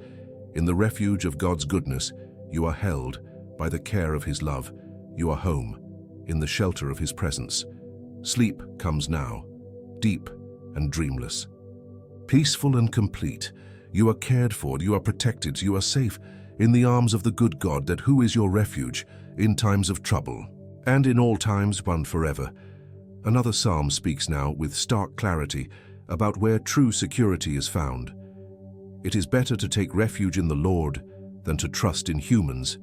In the refuge of God's goodness, you are held by the care of his love. You are home, in the shelter of his presence. Sleep comes now, deep and dreamless. Peaceful and complete, you are cared for, you are protected, you are safe in the arms of the good God, that who is your refuge in times of trouble, and in all times, one forever. Another psalm speaks now with stark clarity about where true security is found. It is better to take refuge in the Lord than to trust in humans.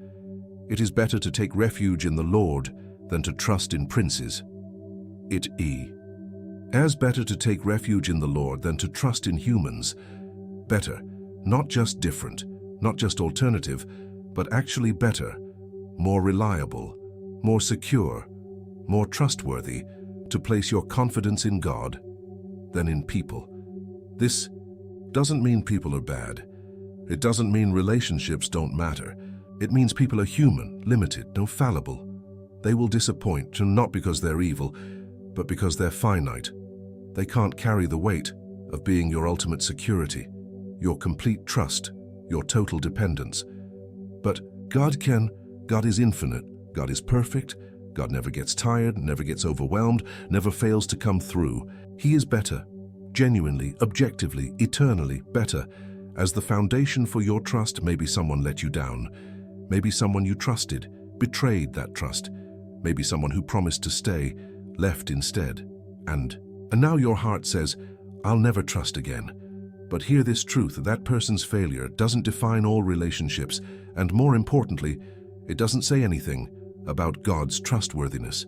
It is better to take refuge in the Lord than to trust in princes. As better to take refuge in the Lord than to trust in humans. Better, not just different, not just alternative, but actually better, more reliable, more secure, more trustworthy, to place your confidence in God than in people. This doesn't mean people are bad. It doesn't mean relationships don't matter. It means people are human, limited, no fallible. They will disappoint, and not because they're evil, but because they're finite. They can't carry the weight of being your ultimate security, your complete trust, your total dependence. But God can. God is infinite. God is perfect. God never gets tired, never gets overwhelmed, never fails to come through. He is better, genuinely, objectively, eternally better. As the foundation for your trust, maybe someone let you down. Maybe someone you trusted betrayed that trust. Maybe someone who promised to stay left instead. And now your heart says, I'll never trust again. But hear this truth: that person's failure doesn't define all relationships, and more importantly, it doesn't say anything about God's trustworthiness.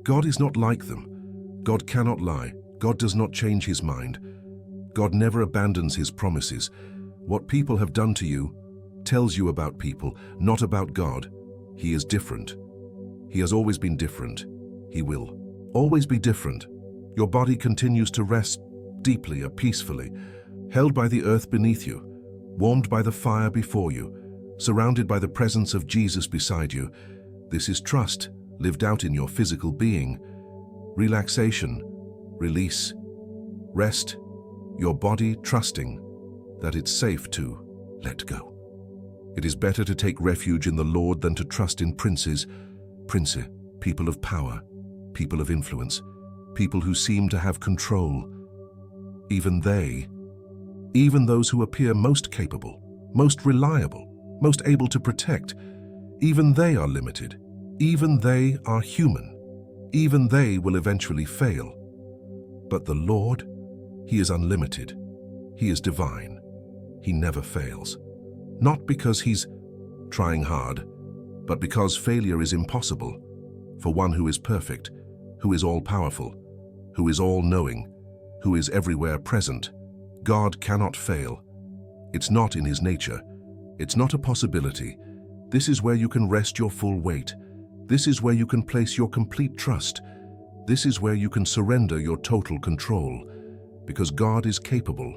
God is not like them. God cannot lie. God does not change his mind. God never abandons his promises. What people have done to you tells you about people, not about God. He is different. He has always been different. He will always be different. Your body continues to rest deeply or peacefully, held by the earth beneath you, warmed by the fire before you, surrounded by the presence of Jesus beside you. This is trust lived out in your physical being. Relaxation, release, Rest, your body trusting that it's safe to let go. It is better to take refuge in the Lord than to trust in princes, people of power, people of influence, people who seem to have control. Even those who appear most capable, most reliable, most able to protect, even they are limited. Even they are human. Even they will eventually fail. But the Lord, He is unlimited. He is divine. He never fails. Not because He's trying hard, but because failure is impossible for one who is perfect, who is all-powerful, who is all-knowing, who is everywhere present. God cannot fail. It's not in His nature. It's not a possibility. This is where you can rest your full weight. This is where you can place your complete trust. This is where you can surrender your total control. Because God is capable.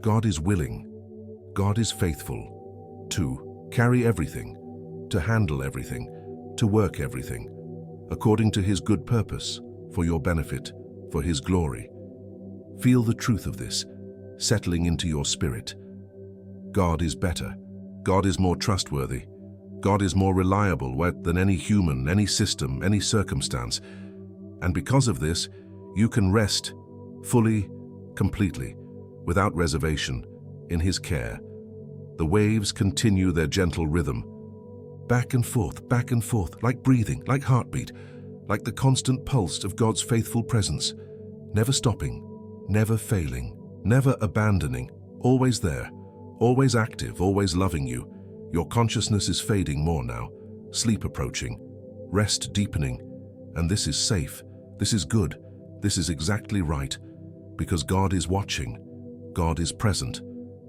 God is willing. God is faithful to carry everything, to handle everything, to work everything, according to His good purpose, for your benefit, for His glory. Feel the truth of this, settling into your spirit. God is better. God is more trustworthy. God is more reliable than any human, any system, any circumstance. And because of this, you can rest fully, completely, without reservation, in His care. The waves continue their gentle rhythm, back and forth, like breathing, like heartbeat, like the constant pulse of God's faithful presence, never stopping, never failing, never abandoning, always there, always active, always loving you. Your consciousness is fading more now, sleep approaching, rest deepening, and this is safe, this is good, this is exactly right, because God is watching, God is present,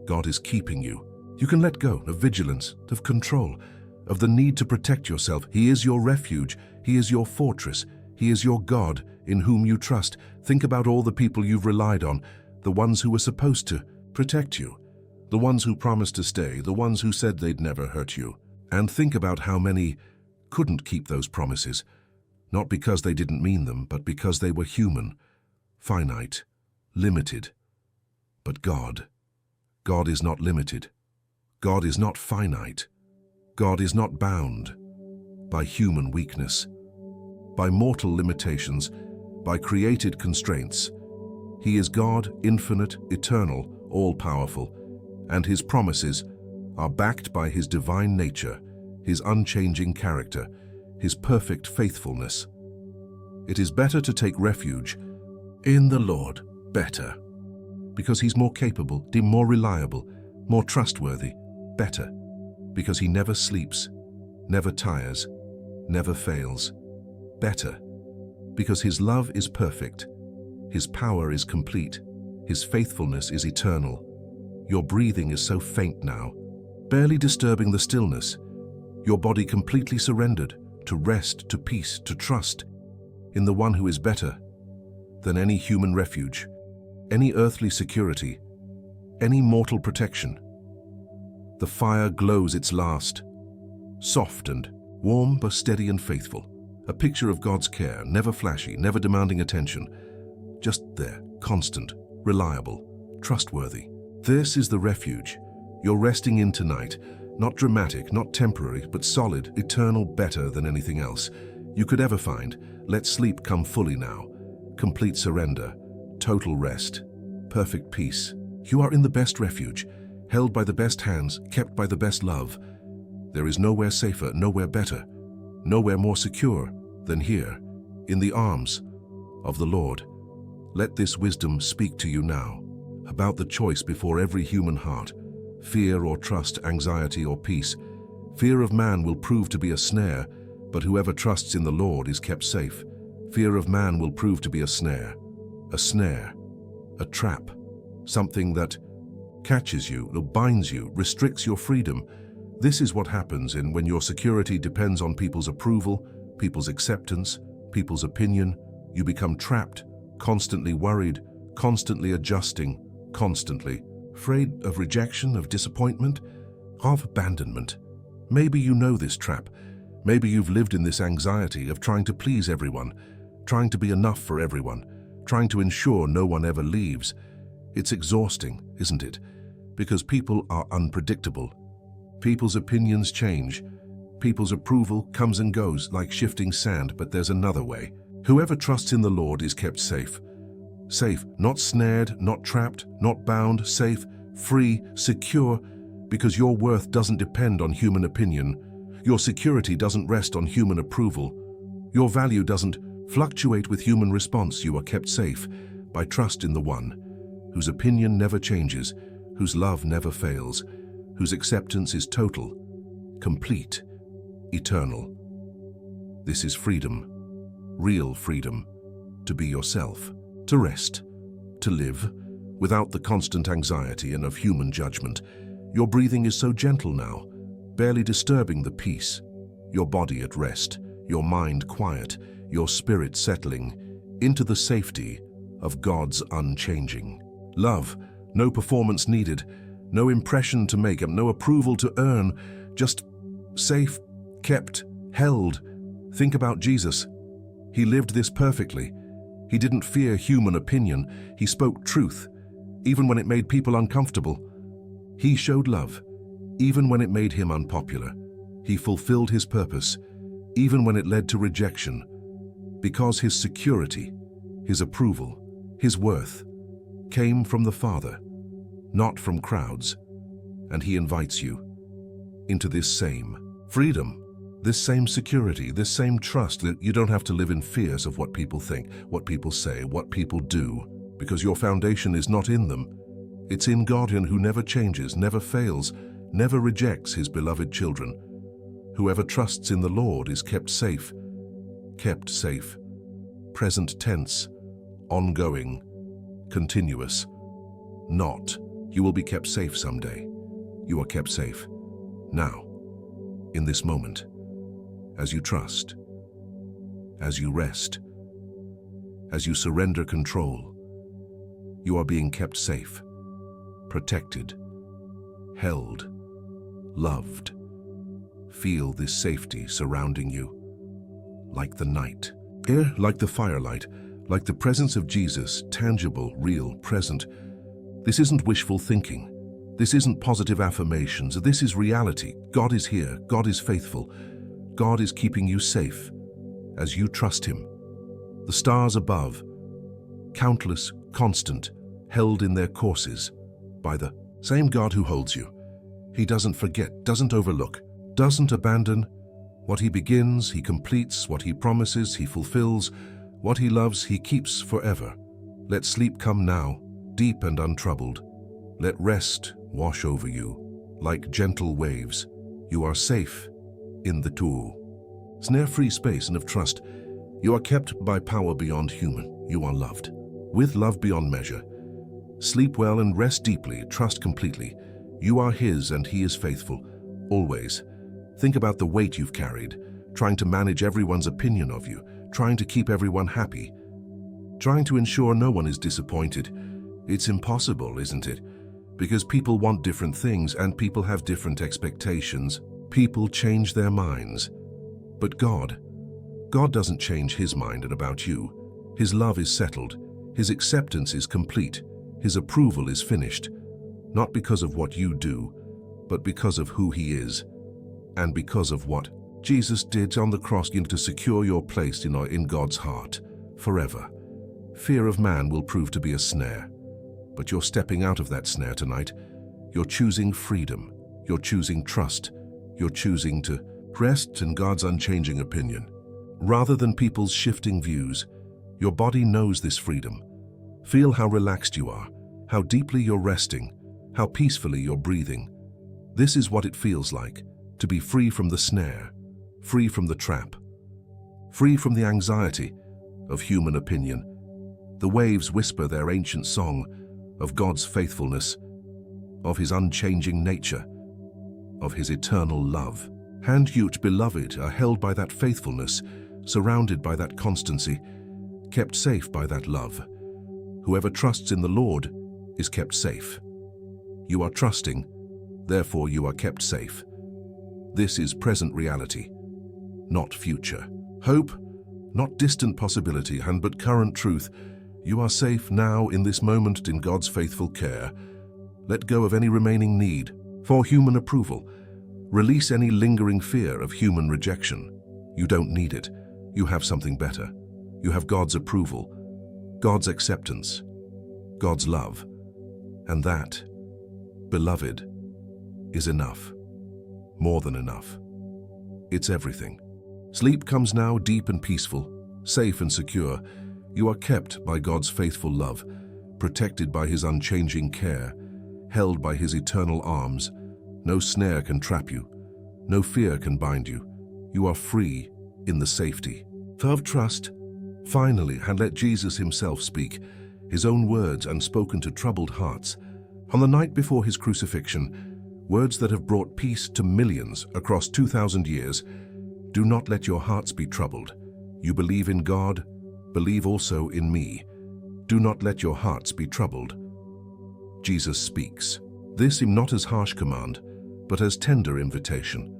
God is keeping you. You can let go of vigilance, of control, of the need to protect yourself. He is your refuge, He is your fortress, He is your God in whom you trust. Think about all the people you've relied on, the ones who were supposed to protect you, the ones who promised to stay, the ones who said they'd never hurt you. And think about how many couldn't keep those promises, not because they didn't mean them, but because they were human, finite, limited. But God is not limited. God is not finite. God is not bound by human weakness, by mortal limitations, by created constraints. He is God, infinite, eternal, all-powerful, and His promises are backed by His divine nature, His unchanging character, His perfect faithfulness. It is better to take refuge in the Lord, better, because He's more capable, more reliable, more trustworthy, better, because He never sleeps, never tires, never fails, better, because His love is perfect, His power is complete, His faithfulness is eternal. Your breathing is so faint now, barely disturbing the stillness, your body completely surrendered to rest, to peace, to trust in the one who is better than any human refuge, any earthly security, any mortal protection. The fire glows its last, soft and warm but steady and faithful, a picture of God's care, never flashy, never demanding attention, just there, constant, reliable, trustworthy. This is the refuge you're resting in tonight, not dramatic, not temporary, but solid, eternal, better than anything else you could ever find. Let sleep come fully now, complete surrender, total rest, perfect peace. You are in the best refuge, held by the best hands, kept by the best love. There is nowhere safer, nowhere better, nowhere more secure than here, in the arms of the Lord. Let this wisdom speak to you now about the choice before every human heart, fear or trust, anxiety or peace. Fear of man will prove to be a snare, but whoever trusts in the Lord is kept safe. Fear of man will prove to be a snare, a trap, something that catches you, binds you, restricts your freedom. This is what happens when your security depends on people's approval, people's acceptance, people's opinion. You become trapped, constantly worried, constantly adjusting, constantly afraid of rejection, of disappointment, of abandonment. Maybe you know this trap. Maybe you've lived in this anxiety of trying to please everyone, trying to be enough for everyone, trying to ensure no one ever leaves. It's exhausting, isn't it? Because people are unpredictable. People's opinions change. People's approval comes and goes like shifting sand, but there's another way. Whoever trusts in the Lord is kept safe. Safe, not snared, not trapped, not bound, safe, free, secure, because your worth doesn't depend on human opinion. Your security doesn't rest on human approval. Your value doesn't fluctuate with human response. You are kept safe by trust in the one whose opinion never changes, whose love never fails, whose acceptance is total, complete, eternal. This is freedom, real freedom, to be yourself, to rest, to live, without the constant anxiety and of human judgment. Your breathing is so gentle now, barely disturbing the peace, your body at rest, your mind quiet, your spirit settling into the safety of God's unchanging love. No performance needed, no impression to make, no approval to earn, just safe, kept, held. Think about Jesus. He lived this perfectly. He didn't fear human opinion. He spoke truth, even when it made people uncomfortable. He showed love, even when it made him unpopular. He fulfilled his purpose, even when it led to rejection, because his security, his approval, his worth came from the Father, not from crowds. And he invites you into this same freedom, this same security, this same trust that you don't have to live in fears of what people think, what people say, what people do, because your foundation is not in them. It's in God, who never changes, never fails, never rejects his beloved children. Whoever trusts in the Lord is kept safe, present tense, ongoing, continuous, not. You will be kept safe someday. You are kept safe now, in this moment, as you trust, as you rest, as you surrender control. You are being kept safe, protected, held, loved. Feel this safety surrounding you, like the night, like the firelight, like the presence of Jesus, tangible, real, present. This isn't wishful thinking. This isn't positive affirmations. This is reality. God is here. God is faithful. God is keeping you safe as you trust him. The stars above, countless, constant, held in their courses by the same God who holds you. He doesn't forget, doesn't overlook, doesn't abandon. What he begins, he completes. What he promises, he fulfills. What he loves, he keeps forever. Let sleep come now, deep and untroubled. Let rest wash over you like gentle waves. You are safe in the snare-free space and of trust. You are kept by power beyond human. You are loved with love beyond measure. Sleep well and rest deeply. Trust completely. You are his and he is faithful, always. Think about the weight you've carried, trying to manage everyone's opinion of you, trying to keep everyone happy, trying to ensure no one is disappointed. It's impossible, isn't it? Because people want different things and people have different expectations. People change their minds. But God doesn't change his mind about you. His love is settled. His acceptance is complete. His approval is finished. Not because of what you do, but because of who he is. And because of what Jesus did on the cross to secure your place in God's heart forever. Fear of man will prove to be a snare. But you're stepping out of that snare tonight. You're choosing freedom. You're choosing trust. You're choosing to rest in God's unchanging opinion. Rather than people's shifting views, your body knows this freedom. Feel how relaxed you are, how deeply you're resting, how peacefully you're breathing. This is what it feels like to be free from the snare, free from the trap, free from the anxiety of human opinion. The waves whisper their ancient song of God's faithfulness, of his unchanging nature, of his eternal love. And you, beloved, are held by that faithfulness, surrounded by that constancy, kept safe by that love. Whoever trusts in the Lord is kept safe. You are trusting, therefore you are kept safe. This is present reality, not future. Hope, not distant possibility, but current truth. You are safe now in this moment in God's faithful care. Let go of any remaining need for human approval. Release any lingering fear of human rejection. You don't need it. You have something better. You have God's approval, God's acceptance, God's love. And that, beloved, is enough. More than enough. It's everything. Sleep comes now deep and peaceful, safe and secure. You are kept by God's faithful love, protected by His unchanging care, held by His eternal arms. No snare can trap you. No fear can bind you. You are free in the safety of trust. Finally, and let Jesus Himself speak, His own words unspoken to troubled hearts. On the night before His crucifixion, words that have brought peace to millions across 2,000 years. Do not let your hearts be troubled. You believe in God, believe also in me. Do not let your hearts be troubled. Jesus speaks. This not as harsh command, but as tender invitation.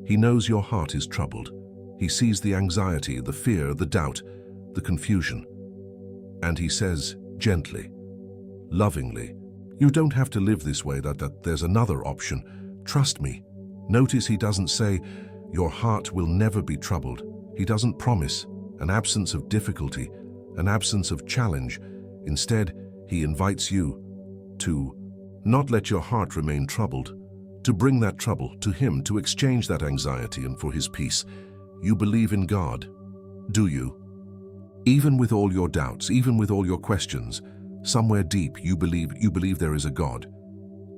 He knows your heart is troubled. He sees the anxiety, the fear, the doubt, the confusion. And He says, gently, lovingly, you don't have to live this way, that there's another option. Trust me. Notice He doesn't say, your heart will never be troubled. He doesn't promise an absence of difficulty, an absence of challenge. Instead, He invites you to not let your heart remain troubled, to bring that trouble to Him, to exchange that anxiety and for His peace. You believe in God, do you? Even with all your doubts, even with all your questions, somewhere deep you believe there is a God.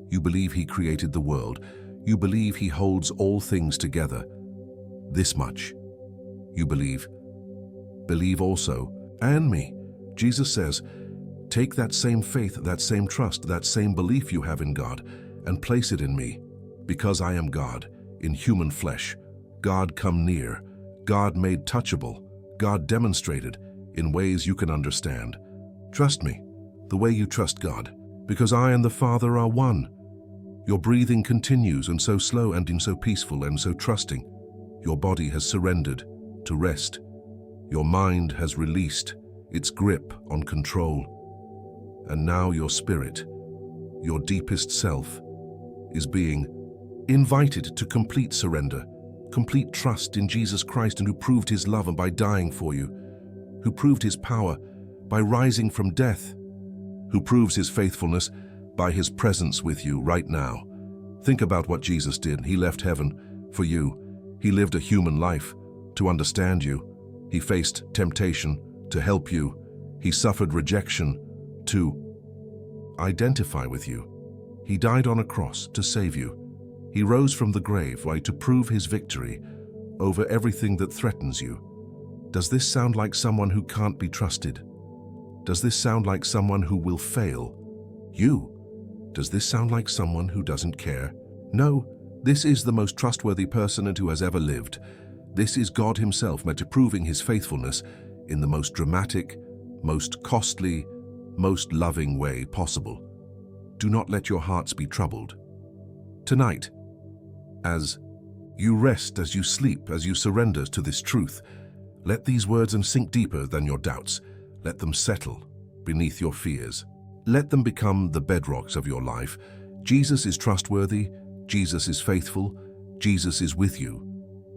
You believe He created the world. You believe He holds all things together. This much. You believe. Believe also, and me. Jesus says, take that same faith, that same trust, that same belief you have in God, and place it in me, because I am God, in human flesh. God come near, God made touchable, God demonstrated in ways you can understand. Trust me, the way you trust God, because I and the Father are one. Your breathing continues, and so slow and so peaceful and so trusting. Your body has surrendered to rest. Your mind has released its grip on control. And now your spirit, your deepest self, is being invited to complete surrender, complete trust in Jesus Christ, and who proved His love and by dying for you, who proved His power by rising from death, who proves His faithfulness by His presence with you right now. Think about what Jesus did. He left heaven for you. He lived a human life to understand you. He faced temptation to help you. He suffered rejection to identify with you. He died on a cross to save you. He rose from the grave, to prove His victory over everything that threatens you. Does this sound like someone who can't be trusted? Does this sound like someone who will fail you? Does this sound like someone who doesn't care? No, this is the most trustworthy person who has ever lived. This is God Himself proving His faithfulness in the most dramatic, most costly, most loving way possible. Do not let your hearts be troubled. Tonight, as you rest, as you sleep, as you surrender to this truth, let these words sink deeper than your doubts. Let them settle beneath your fears. Let them become the bedrocks of your life. Jesus is trustworthy. Jesus is faithful. Jesus is with you.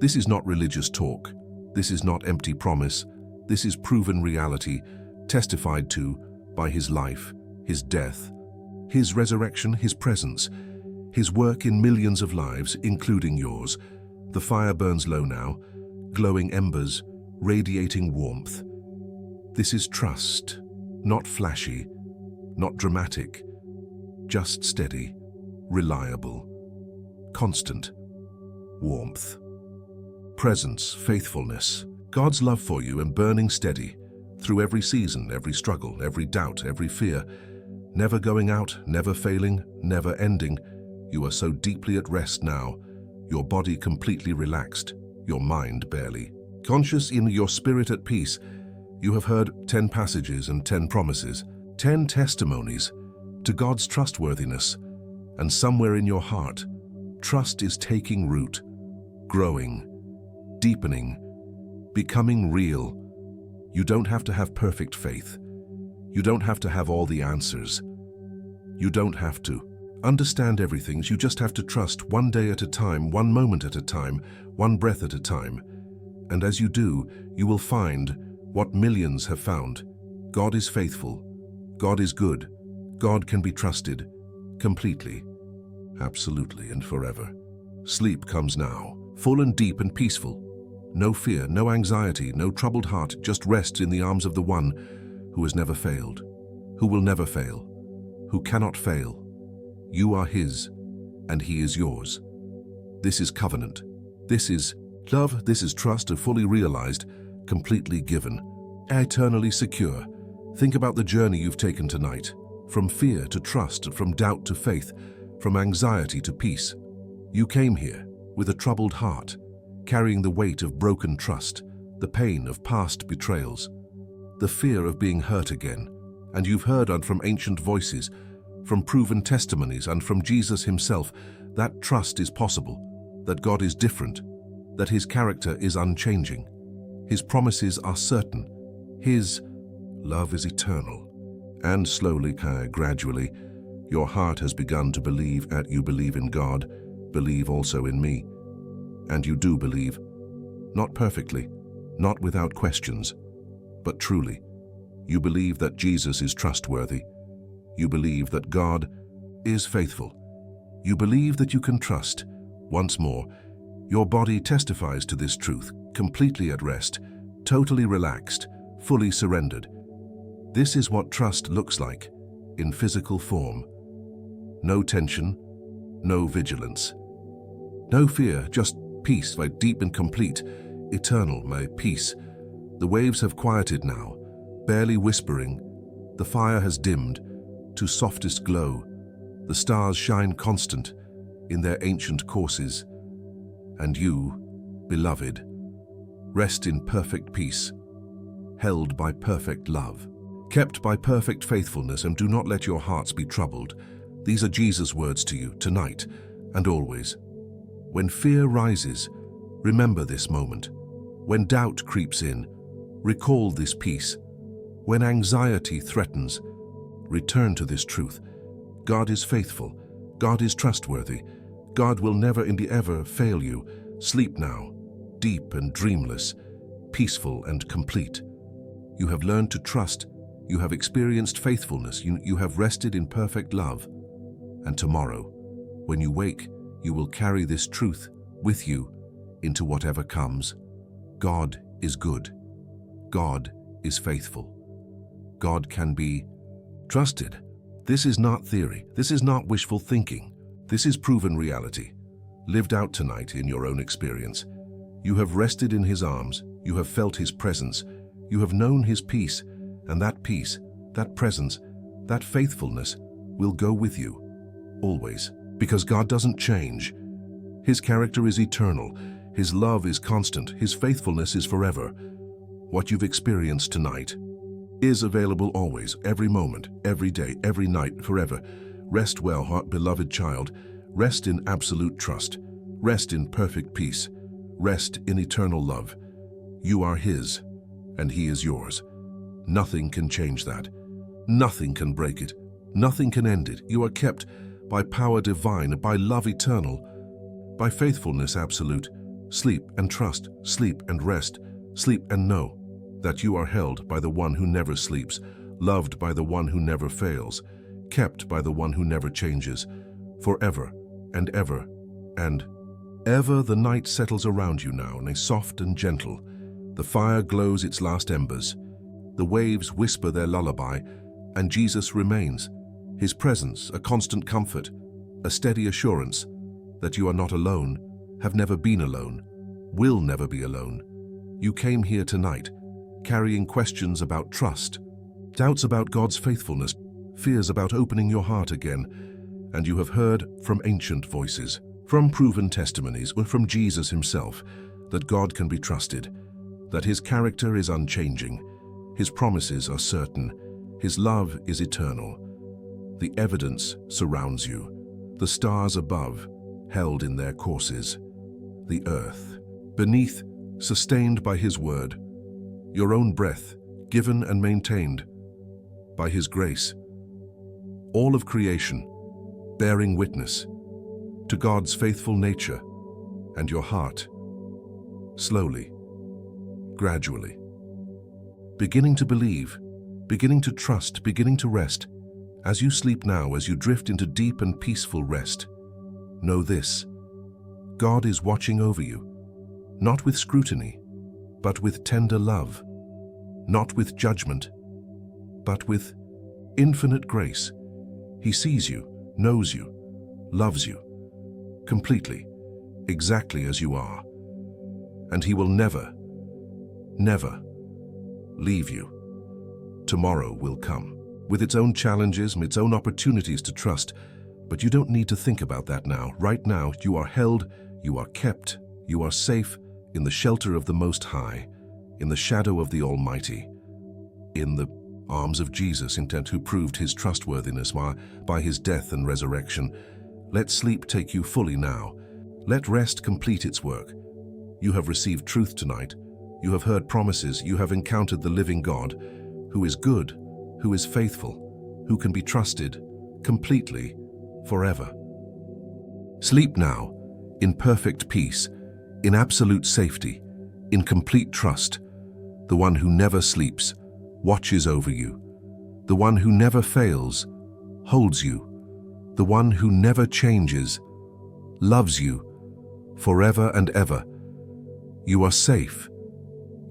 This is not religious talk. This is not empty promise. This is proven reality, testified to by His life, His death, His resurrection, His presence, His work in millions of lives, including yours. The fire burns low now, glowing embers, radiating warmth. This is trust, not flashy, not dramatic, just steady, reliable, constant, warmth, presence, faithfulness, God's love for you and burning steady through every season, every struggle, every doubt, every fear, never going out, never failing, never ending. You are so deeply at rest now, your body completely relaxed, your mind barely. Conscious in your spirit at peace, you have heard 10 passages and 10 promises, 10 testimonies to God's trustworthiness, and somewhere in your heart, trust is taking root, growing, deepening, becoming real. You don't have to have perfect faith. You don't have to have all the answers. You don't have to understand everything. You just have to trust, one day at a time, one moment at a time, one breath at a time. And as you do, you will find what millions have found. God is faithful. God is good. God can be trusted completely, absolutely, and forever. Sleep comes now, full and deep and peaceful. No fear, no anxiety, no troubled heart, just rests in the arms of the one who has never failed, who will never fail, who cannot fail. You are his, and he is yours. This is covenant. This is love. This is trust, fully realized, completely given, eternally secure. Think about the journey you've taken tonight, from fear to trust, from doubt to faith, from anxiety to peace. You came here with a troubled heart, carrying the weight of broken trust, the pain of past betrayals, the fear of being hurt again. And you've heard from ancient voices, from proven testimonies, and from Jesus himself that trust is possible, that God is different, that his character is unchanging, his promises are certain, his love is eternal. And slowly, gradually, your heart has begun to believe that you believe in God, believe also in me. And you do believe, not perfectly, not without questions, but truly. You believe that Jesus is trustworthy. You believe that God is faithful. You believe that you can trust. Once more, your body testifies to this truth, completely at rest, totally relaxed, fully surrendered. This is what trust looks like, in physical form. No tension, no vigilance, no fear, just peace, like deep and complete, eternal, my peace. The waves have quieted now, barely whispering. The fire has dimmed to softest glow. The stars shine constant in their ancient courses. And you, beloved, rest in perfect peace, held by perfect love, kept by perfect faithfulness, and do not let your hearts be troubled. These are Jesus' words to you tonight and always. When fear rises, remember this moment. When doubt creeps in, recall this peace. When anxiety threatens, return to this truth. God is faithful. God is trustworthy. God will never ever fail you. Sleep now, deep and dreamless, peaceful and complete. You have learned to trust. You have experienced faithfulness. You have rested in perfect love. And tomorrow, when you wake, you will carry this truth with you into whatever comes. God is good. God is faithful. God can be trusted. This is not theory. This is not wishful thinking. This is proven reality, lived out tonight in your own experience. You have rested in his arms. You have felt his presence. You have known his peace, and that peace, that presence, that faithfulness will go with you always, because God doesn't change. His character is eternal. His love is constant. His faithfulness is forever. What you've experienced tonight is available always, every moment, every day, every night, forever. Rest well, beloved child. Rest in absolute trust. Rest in perfect peace. Rest in eternal love. You are his, and he is yours. Nothing can change that. Nothing can break it. Nothing can end it. You are kept by power divine, by love eternal, by faithfulness absolute. Sleep and trust, sleep and rest, sleep and know that you are held by the one who never sleeps, loved by the one who never fails, kept by the one who never changes, forever and ever and ever. The night settles around you now, and is soft and gentle. The fire glows its last embers. The waves whisper their lullaby, and Jesus remains. His presence, a constant comfort, a steady assurance that you are not alone, have never been alone, will never be alone. You came here tonight, carrying questions about trust, doubts about God's faithfulness, fears about opening your heart again, and you have heard from ancient voices, from proven testimonies, or from Jesus himself, that God can be trusted, that his character is unchanging, his promises are certain, his love is eternal. The evidence surrounds you, the stars above, held in their courses, the earth beneath, sustained by his word, your own breath, given and maintained. by His grace. All of creation, bearing witness to God's faithful nature and your heart. Slowly, gradually, beginning to believe, beginning to trust, beginning to rest. As you sleep now, as you drift into deep and peaceful rest, know this: God is watching over you, not with scrutiny, but with tender love, not with judgment, but with infinite grace. He sees you, knows you, loves you, completely, exactly as you are. And He will never, never leave you. Tomorrow will come, with its own challenges and its own opportunities to trust, but you don't need to think about that now. Right now, you are held, you are kept, you are safe in the shelter of the Most High, in the shadow of the Almighty, in the arms of Jesus, who proved His trustworthiness by His death and resurrection. Let sleep take you fully now. Let rest complete its work. You have received truth tonight. You have heard promises. You have encountered the living God, who is good, who is faithful, who can be trusted completely, forever. Sleep now, in perfect peace, in absolute safety, in complete trust. The one who never sleeps watches over you. The one who never fails holds you. The one who never changes loves you forever and ever. You are safe.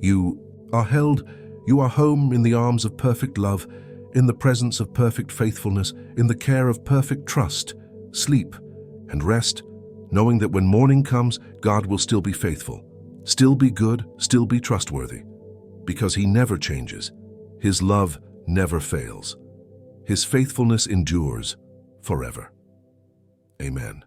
You are held. You are home in the arms of perfect love, in the presence of perfect faithfulness, in the care of perfect trust. Sleep and rest, knowing that when morning comes, God will still be faithful, still be good, still be trustworthy, because He never changes. His love never fails. His faithfulness endures forever. Amen.